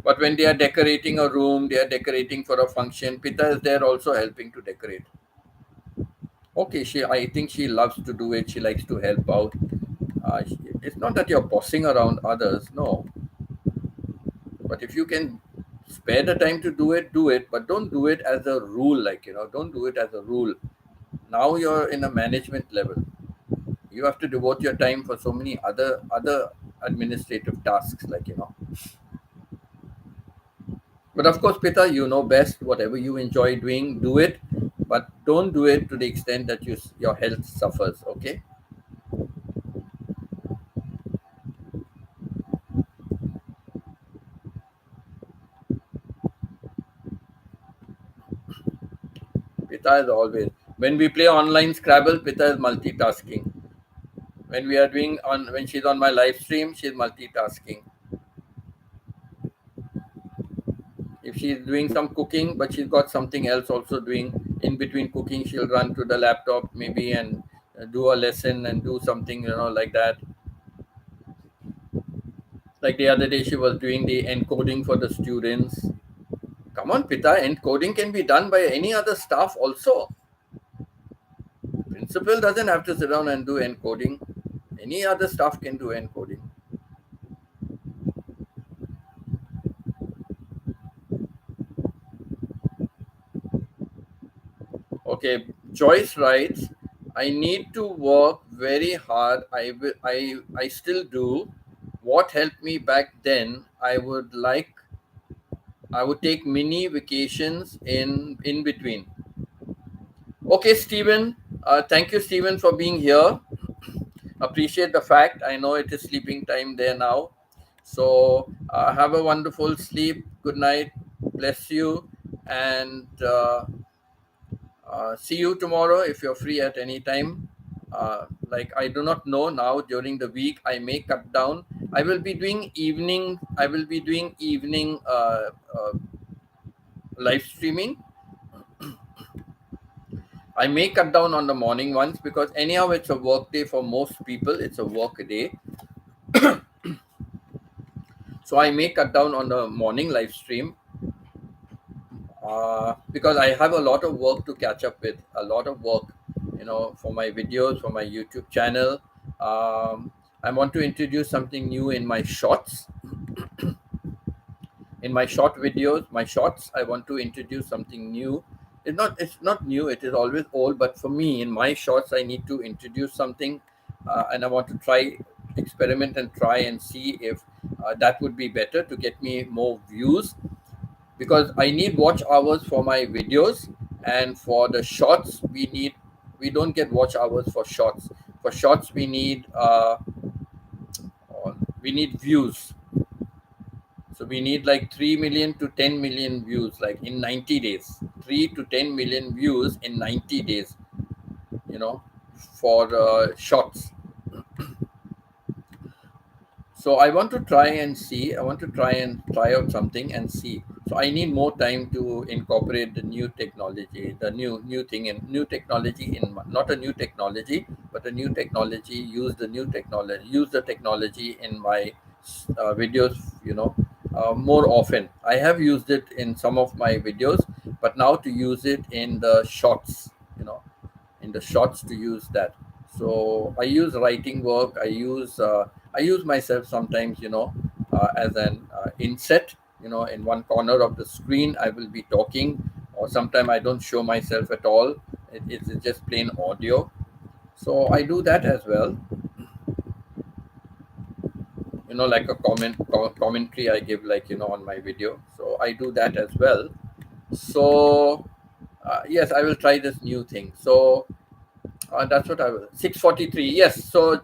But when they are decorating a room, they are decorating for a function, Pita is there also helping to decorate. Okay, I think she loves to do it. She likes to help out. It's not that you're bossing around others, no. But if you can spare the time to do it. But don't do it as a rule. Don't do it as a rule. Now you're in a management level. You have to devote your time for so many other administrative tasks. But of course, Pita, you know best. Whatever you enjoy doing, do it. But don't do it to the extent that your health suffers. Okay. Pita is always, when we play online Scrabble, Pita is multitasking. When she's on my live stream, she's multitasking. If she's doing some cooking, but she's got something else also doing in between cooking, she'll run to the laptop maybe and do a lesson and do something, like that. Like the other day, she was doing the encoding for the students. Come on, Pita, encoding can be done by any other staff also. Principal doesn't have to sit down and do encoding. Any other staff can do encoding. Okay, Joyce writes, I need to work very hard. I still do. What helped me back then, I would take mini vacations in between. Okay, Stephen. Thank you, Stephen, for being here. Appreciate the fact. I know it is sleeping time there now. So have a wonderful sleep. Good night. Bless you. And see you tomorrow if you're free at any time. Like I do not know now during the week, I may cut down. I will be doing evening. I will be doing evening live streaming. I may cut down on the morning ones because anyhow it's a work day for most people. It's a work day. So I may cut down on the morning live stream because I have a lot of work to catch up with, a lot of work, for my videos, for my YouTube channel. I want to introduce something new in my shorts, in my short videos, my shorts. I want to introduce something new. It's not new. It is always old. But for me, in my shorts, I need to introduce something, and I want to try, experiment, and try and see if that would be better to get me more views because I need watch hours for my videos, and for the shorts we don't get watch hours for shorts. For shorts we need views. So we need like 3 million to 10 million views, like in 90 days. 3 to 10 million views in 90 days, you know, for shorts. So I want to try and see. I want to try out something and see. So I need more time to incorporate the new technology, the new thing, and new technology in not a new technology, but a new technology. Use the technology in my videos. More often. I have used it in some of my videos, but now to use it in the shorts. In the shorts to use that. So I use writing work. I use myself sometimes, as an inset. In one corner of the screen, I will be talking, or sometimes I don't show myself at all. It's just plain audio. So I do that as well. Like a commentary I give, like on my video. So I do that as well. So yes, I will try this new thing. So that's what I will. 6:43. Yes. So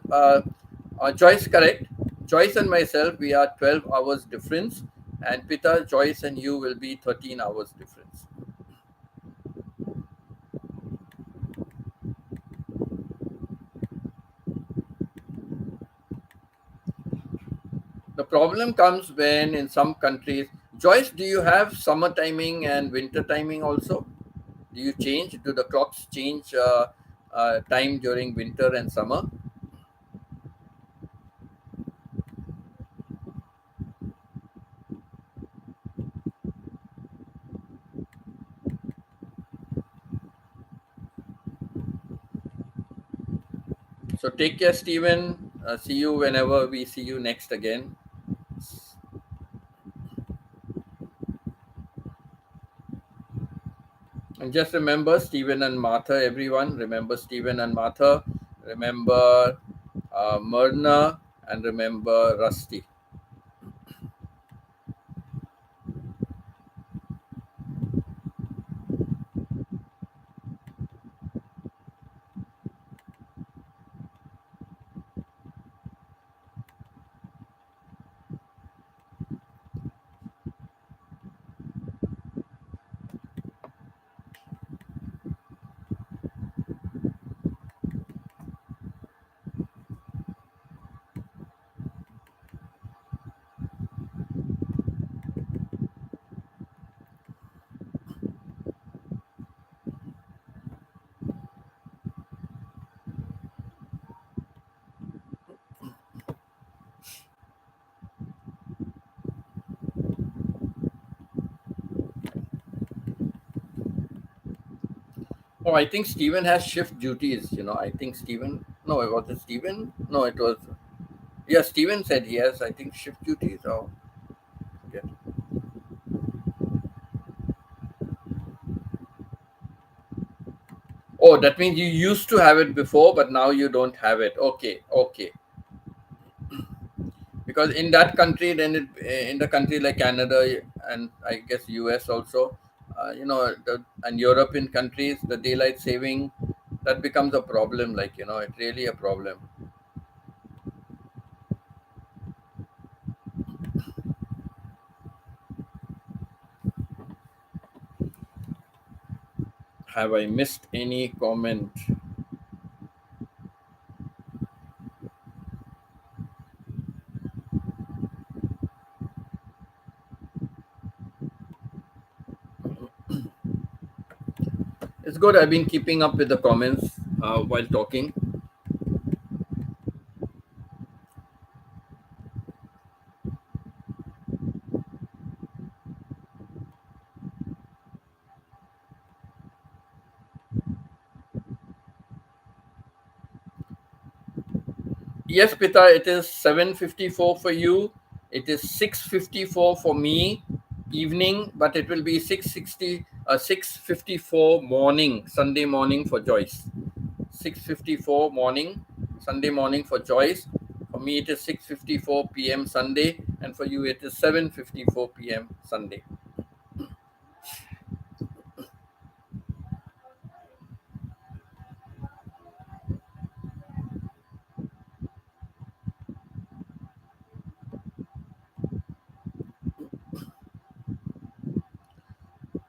Joyce, correct. Joyce and myself, we are 12 hours difference, and Pita, Joyce, and you will be 13 hours difference. The problem comes when in some countries. Joyce, do you have summer timing and winter timing also? Do you change? Do the clocks change time during winter and summer? So take care, Stephen. See you whenever we see you next again. And just remember Stephen and Martha, everyone. Remember Stephen and Martha. Remember Myrna, and remember Rusty. Oh, I think Stephen has shift duties. I think Stephen. No, was it Stephen? No, it was. Yeah, Stephen said he has, I think, shift duties. Oh, forget. Oh, that means you used to have it before, but now you don't have it. Okay, okay. Because in that country, then in the country like Canada and I guess US also, and European countries, the daylight saving, that becomes a problem. Like, it's really a problem. Have I missed any comment? It's good. I've been keeping up with the comments while talking. Yes, Pita, it is 7:54 for you. It is 6:54 for me, evening, but it will be 6:54 morning, Sunday morning for Joyce. 6:54 morning, Sunday morning for Joyce. For me, it is 6:54 p.m. Sunday, and for you, it is 7:54 p.m. Sunday.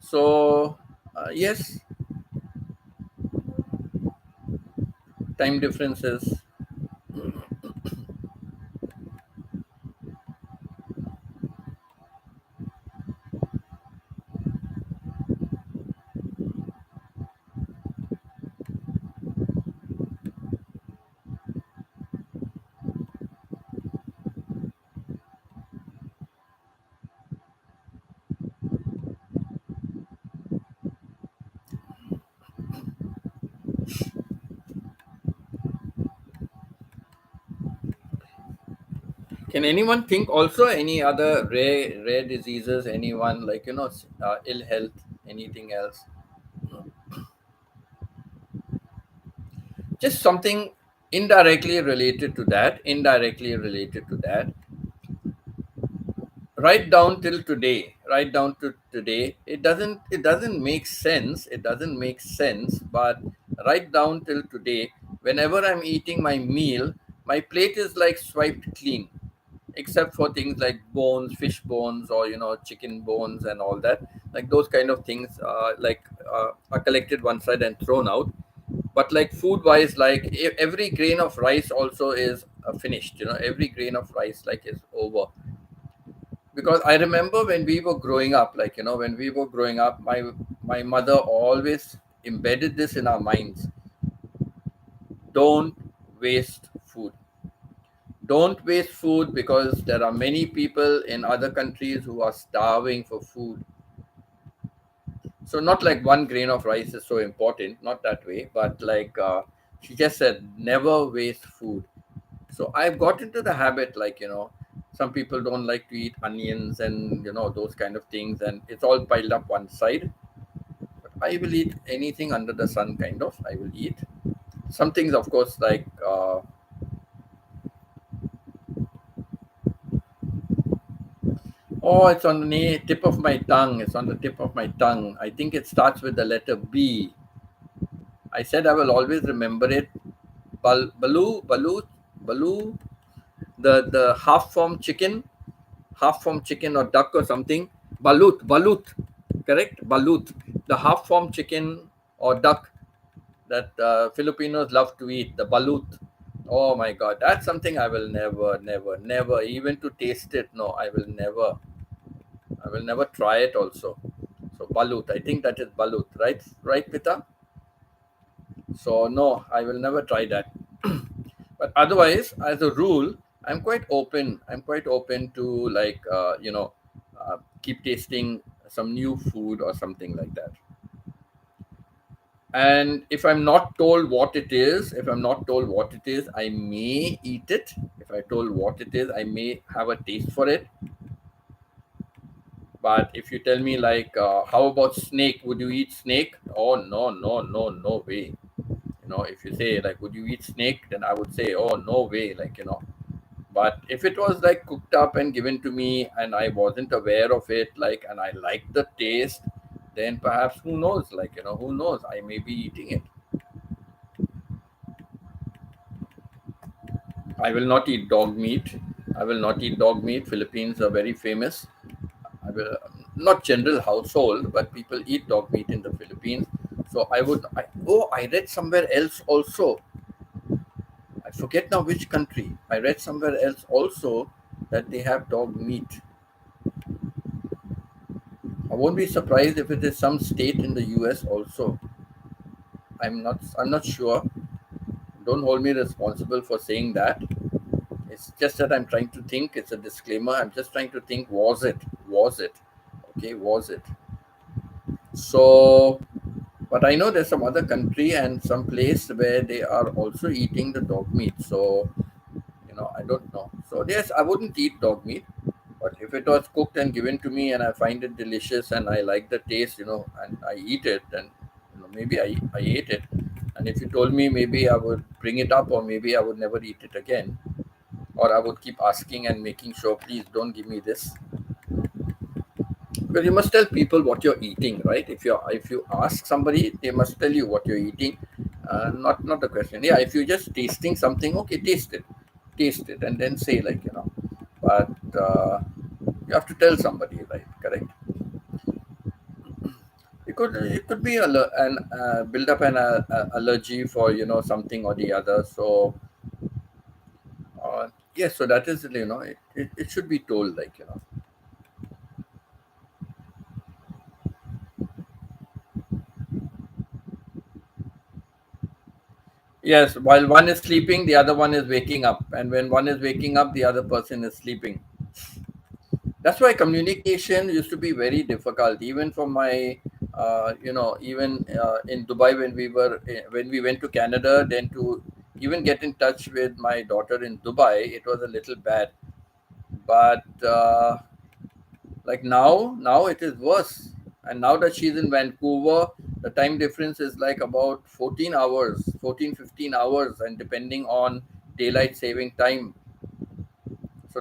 So, yes, time differences. Can anyone think also any other rare diseases? Anyone like ill health? Anything else? Just something indirectly related to that. Indirectly related to that. Right down till today. Right down to today. It doesn't make sense. It doesn't make sense. But right down till today, whenever I'm eating my meal, my plate is like swiped clean, except for things like bones, fish bones, or chicken bones and all that. Like those kind of things, are collected one side and thrown out. But like food wise, like every grain of rice also is finished. Every grain of rice like is over. Because I remember when we were growing up, when we were growing up, my mother always embedded this in our minds: don't waste food. Don't waste food, because there are many people in other countries who are starving for food. So not like one grain of rice is so important, not that way, but like she just said, never waste food. So I've got into the habit, some people don't like to eat onions and those kind of things, and it's all piled up one side. But I will eat anything under the sun, kind of. I will eat some things, of course, like oh, it's on the tip of my tongue. It's on the tip of my tongue. I think it starts with the letter B. I said I will always remember it. Balu, the half formed chicken or duck or something. Balut, correct? Balut, the half formed chicken or duck that Filipinos love to eat. The balut. Oh my God, that's something I will never, even to taste it. No, I will never try it also. So balut, I think that is balut, right? Right, Pita? So no, I will never try that. But otherwise, as a rule, I'm quite open. I'm quite open to keep tasting some new food or something like that. And if I'm not told what it is, I may eat it. If I told what it is, I may have a taste for it. But if you tell me like, how about snake? Would you eat snake? Oh no, no, no, no way. If you say like, would you eat snake? Then I would say, oh no way. But if it was like cooked up and given to me and I wasn't aware of it, like, and I liked the taste, then perhaps who knows? Who knows? I may be eating it. I will not eat dog meat. I will not eat dog meat. Philippines are very famous. I will not general household, but people eat dog meat in the Philippines. So I would. I read somewhere else also. I forget now which country. I read somewhere else also that they have dog meat. I won't be surprised if it is some state in the U.S. also. I'm not sure. Don't hold me responsible for saying that. It's just that I'm trying to think. It's a disclaimer. I'm just trying to think. Was it? Was it? Okay, was it? So, but I know there's some other country and some place where they are also eating the dog meat. So, I don't know. So, yes, I wouldn't eat dog meat. But if it was cooked and given to me and I find it delicious and I like the taste, and I eat it, then maybe I ate it. And if you told me, maybe I would bring it up, or maybe I would never eat it again, or I would keep asking and making sure, please don't give me this. Well, you must tell people what you're eating, right? If you ask somebody, they must tell you what you're eating. Not the question. Yeah, if you're just tasting something, okay, taste it, and then say But you have to tell somebody, right? Correct. It could be an build up an allergy for something or the other. So yes, so that is it should be told Yes, while one is sleeping, the other one is waking up, and when one is waking up, the other person is sleeping. That's why communication used to be very difficult, even for my, even in Dubai when we went to Canada, then to even get in touch with my daughter in Dubai, it was a little bad. But like now it is worse. And now that she's in Vancouver, the time difference is like about 14 hours, 14, 15 hours, and depending on daylight saving time. So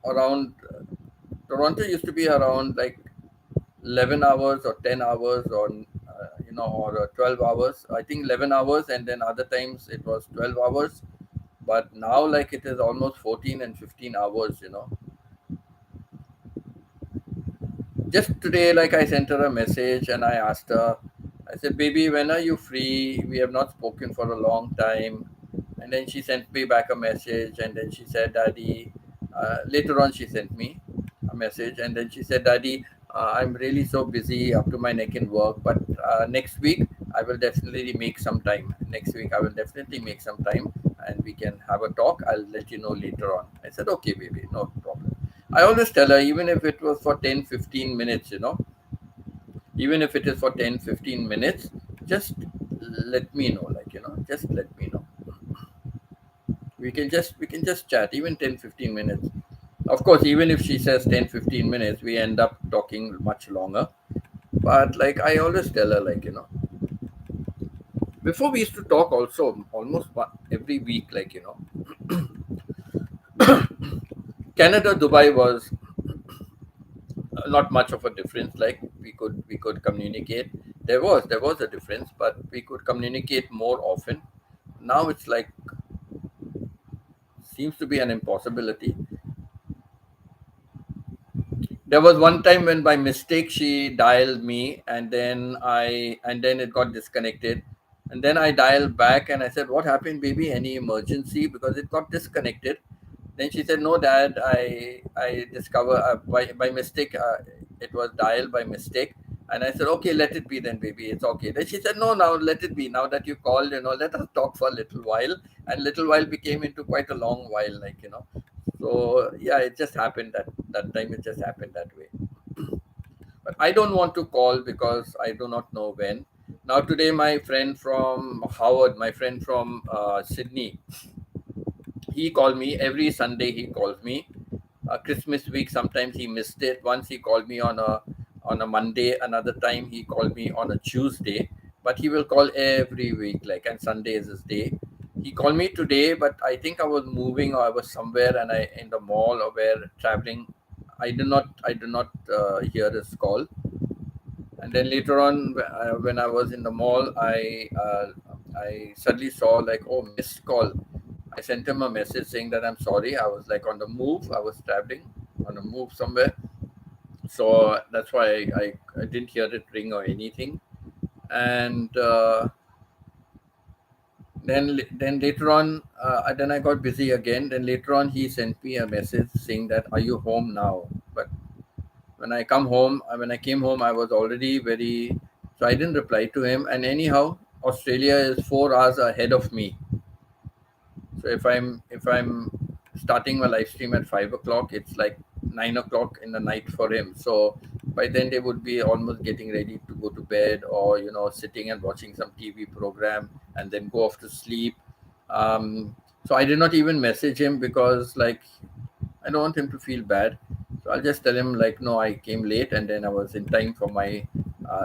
around, Toronto used to be around like 11 hours or 10 hours or 12 hours. I think 11 hours, and then other times it was 12 hours. But now, like, it is almost 14 and 15 hours. Just today, like, I sent her a message and I asked her, I said, baby, when are you free? We have not spoken for a long time. And then she sent me back a message, and then she said, Daddy, later on, she sent me a message, and then she said, Daddy, I'm really so busy up to my neck in work, but next week I will definitely make some time. Next week I will definitely make some time and we can have a talk. I'll let you know later on. I said, okay, baby, no problem. I always tell her, even if it was for 10, 15 minutes, even if it is for 10, 15 minutes, just let me know, just let me know. We can just chat, even 10, 15 minutes. Of course, even if she says 10, 15 minutes, we end up talking much longer. But like I always tell her, before we used to talk also almost every week, Canada, Dubai was not much of a difference. Like we could communicate. There was a difference, but we could communicate more often. Now it's like seems to be an impossibility. There was one time when by mistake she dialed me, and then it got disconnected, and then I dialed back and I said, what happened, baby, any emergency? Because it got disconnected. Then she said, no, Dad, I discover by mistake, it was dialed by mistake. And I said, okay, let it be then, baby, it's okay. Then she said, no, now let it be. Now that you called, let us talk for a little while. And little while became into quite a long while, so yeah, it just happened that time. It just happened that way. But I don't want to call because I do not know when. Now today, my friend from Howard, my friend from Sydney, he called me every Sunday. He calls me. Christmas week, sometimes he missed it. Once he called me on a Monday. Another time he called me on a Tuesday. But he will call every week, like, and Sunday is his day. He called me today, but I think I was moving or I was somewhere and I in the mall or where traveling. I did not hear his call. And then later on, when I was in the mall, I suddenly saw, like, oh, missed call. I sent him a message saying that I'm sorry. I was like on the move. I was traveling on a move somewhere. So that's why I didn't hear it ring or anything. And then later on, then I got busy again. Then later on, he sent me a message saying that, are you home now? But when I came home, I was already very, so I didn't reply to him. And anyhow, Australia is 4 hours ahead of me. So if I'm starting my live stream at 5 o'clock, it's like 9 o'clock in the night for him. So by then they would be almost getting ready to go to bed, or sitting and watching some TV program and then go off to sleep. So I did not even message him because, like, I don't want him to feel bad. So I'll just tell him, like, no, I came late and then I was in time for my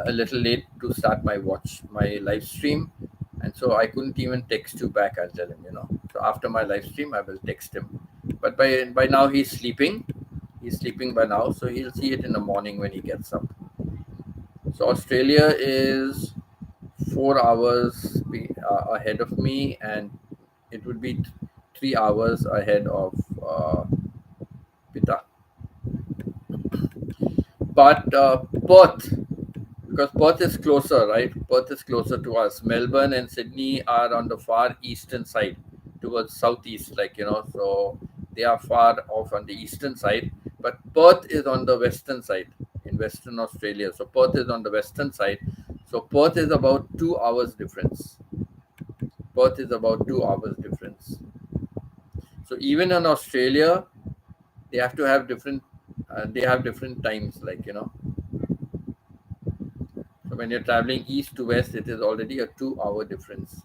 a little late to start my live stream, and so I couldn't even text you back. I'll tell him. So after my live stream, I will text him. But by now he's sleeping. He's sleeping by now, so he'll see it in the morning when he gets up. So Australia is 4 hours ahead of me, and it would be 3 hours ahead of Pita. But Perth, because Perth is closer, right? Perth is closer to us. Melbourne and Sydney are on the far eastern side, towards southeast, so they are far off on the eastern side. But Perth is on the western side in Western Australia. So Perth is on the western side. So Perth is about 2 hours difference. Perth is about 2 hours difference. So even in Australia, they have to have different. They have different times, So when you're traveling east to west, it is already a 2 hour difference.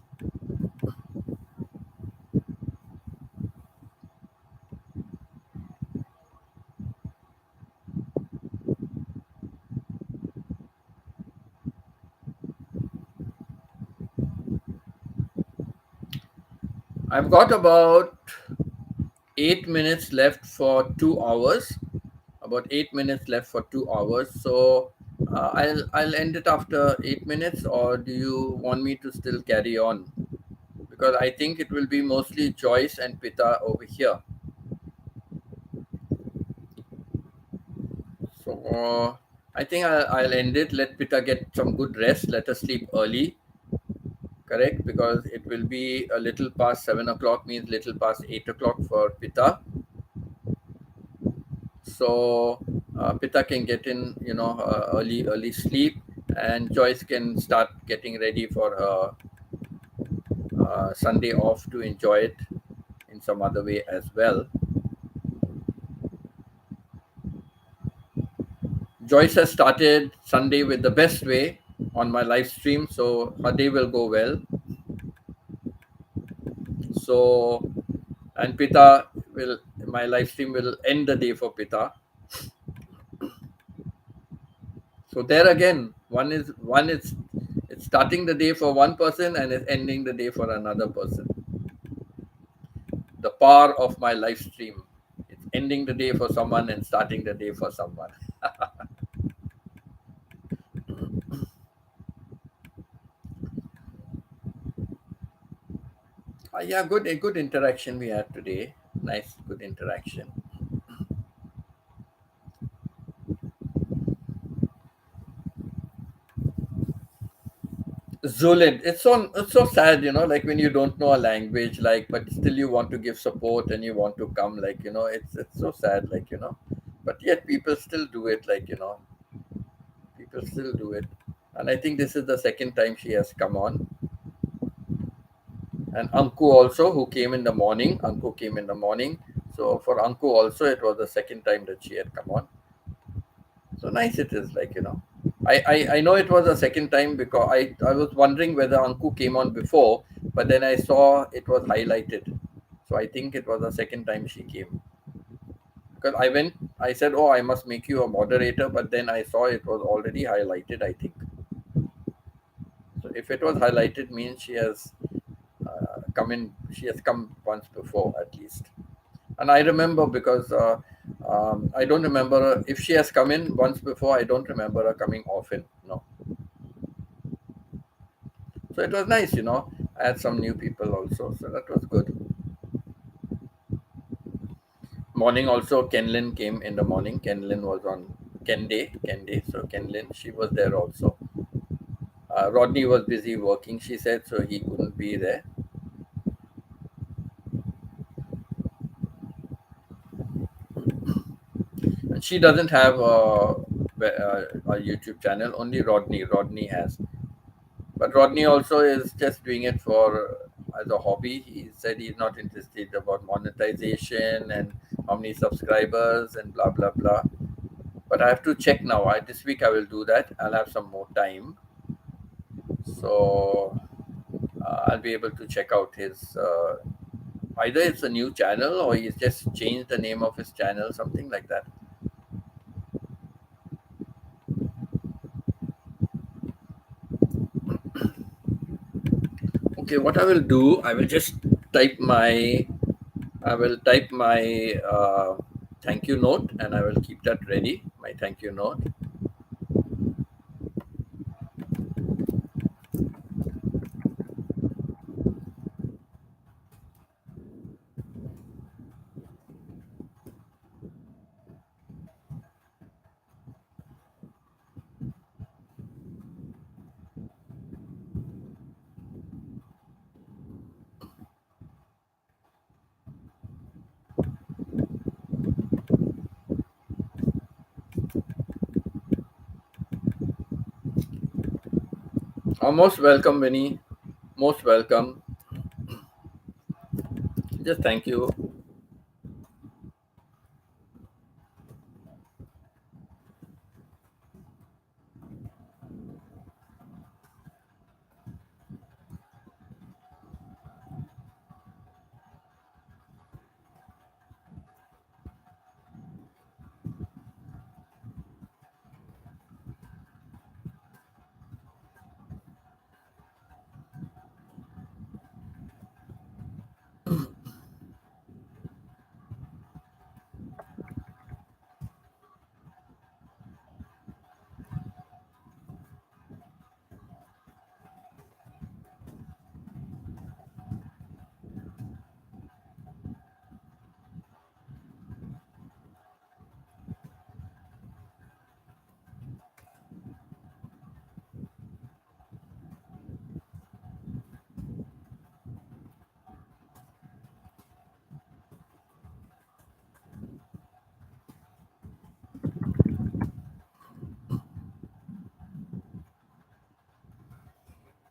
I've got about 8 minutes left for 2 hours. About 8 minutes left for 2 hours. So I'll end it after 8 minutes, or do you want me to still carry on? Because I think it will be mostly Joyce and Pita over here. So I think I'll end it. Let Pita get some good rest. Let her sleep early. Correct, because it will be a little past 7 o'clock, means little past 8 o'clock for Pita. So Pita can get in, early sleep, and Joyce can start getting ready for her Sunday off to enjoy it in some other way as well. Joyce has started Sunday with the best way on my live stream, so her day will go well. So, and my live stream will end the day for Pita. So there again, it's starting the day for one person and it's ending the day for another person. The power of my live stream. It's ending the day for someone and starting the day for someone. Yeah, good interaction we had today. Nice, good interaction. Zulin, it's so sad, like when you don't know a language, like, but still you want to give support and you want to come, it's so sad, but yet people still do it, people still do it. And I think this is the second time she has come on. And Anku also, who came in the morning. Anku came in the morning. So for Anku also, it was the second time that she had come on. So nice it is, I know it was the second time because I was wondering whether Anku came on before, but then I saw it was highlighted. So I think it was the second time she came. Because I said, oh, I must make you a moderator, but then I saw it was already highlighted, I think. So if it was highlighted, means she has come once before at least. And I remember because I don't remember if she has come in once before. I don't remember her coming often. No. So it was nice, I had some new people also. So that was good. Morning also, Kenlin came in the morning. Kenlin was on Ken Day. So Kenlin, she was there also. Rodney was busy working, she said, so he couldn't be there. And she doesn't have a YouTube channel, only Rodney. Rodney has. But Rodney also is just doing it for as a hobby. He said he's not interested about monetization and how many subscribers and blah blah blah. But I have to check now. This week I will do that. I'll have some more time, so I'll be able to check out his. Either it's a new channel or he's just changed the name of his channel, something like that. Okay, what I will do, type my I will type my thank you note and I will keep that ready. My thank you note. Most welcome, Winnie. Most welcome. Just thank you.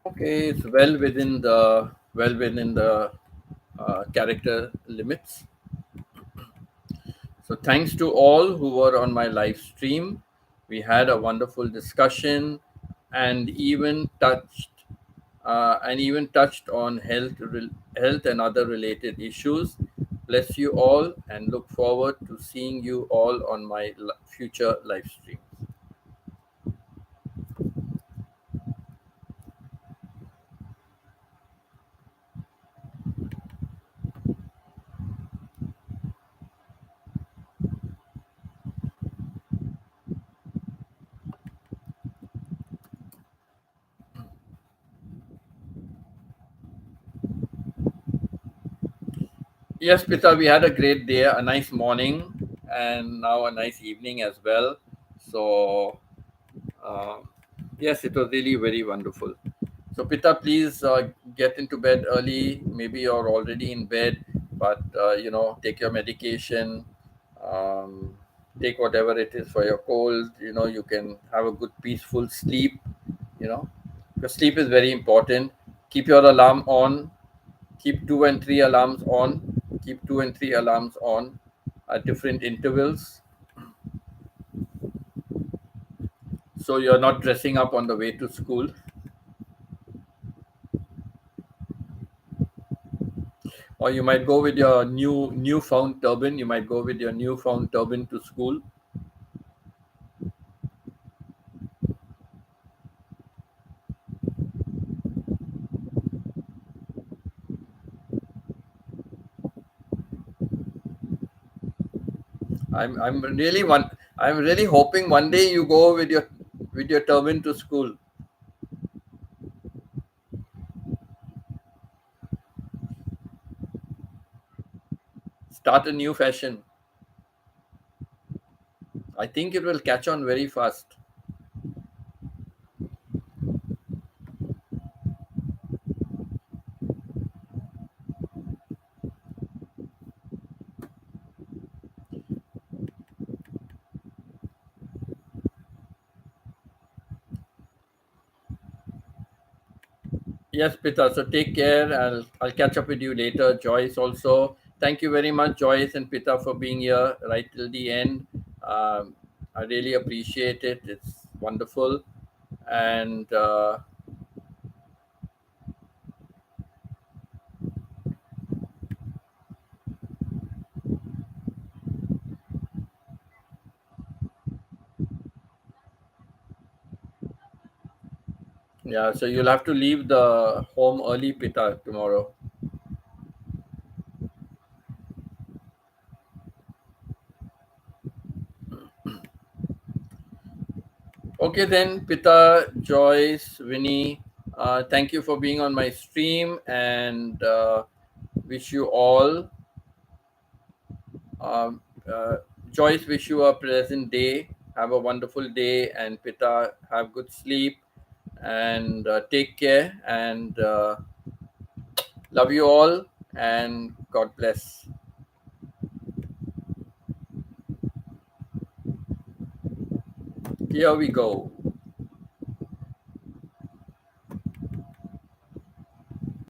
Okay, it's well within the character limits. So thanks to all who were on my live stream. We had a wonderful discussion and even touched on health and other related issues. Bless you all and look forward to seeing you all on my future live streams. Yes, Pita, we had a great day, a nice morning, and now a nice evening as well. So, uh, yes, it was really very wonderful. So, Pita, please get into bed early. Maybe you're already in bed, but take your medication, um, take whatever it is for your cold. You can have a good, peaceful sleep. You know, because sleep is very important. Keep your alarm on. Keep two and three alarms on. Keep two and three alarms on at different intervals So you're not dressing up on the way to school, or you might go with your newfound turban. You might go with your newfound turban to school. I'm really one. I'm really hoping one day you go with your turban to school. Start a new fashion. I think it will catch on very fast. Yes, Pita. So take care. I'll catch up with you later. Joyce also. Thank you very much, Joyce and Pita, for being here right till the end. I really appreciate it. It's wonderful. And yeah, so you'll have to leave the home early, Pita, tomorrow. Okay, then, Pita, Joyce, Winnie, thank you for being on my stream, and wish you all. Um, uh, Joyce, wish you a pleasant day. Have a wonderful day, and Pita, have good sleep, and take care, and love you all, and God bless. Here we go.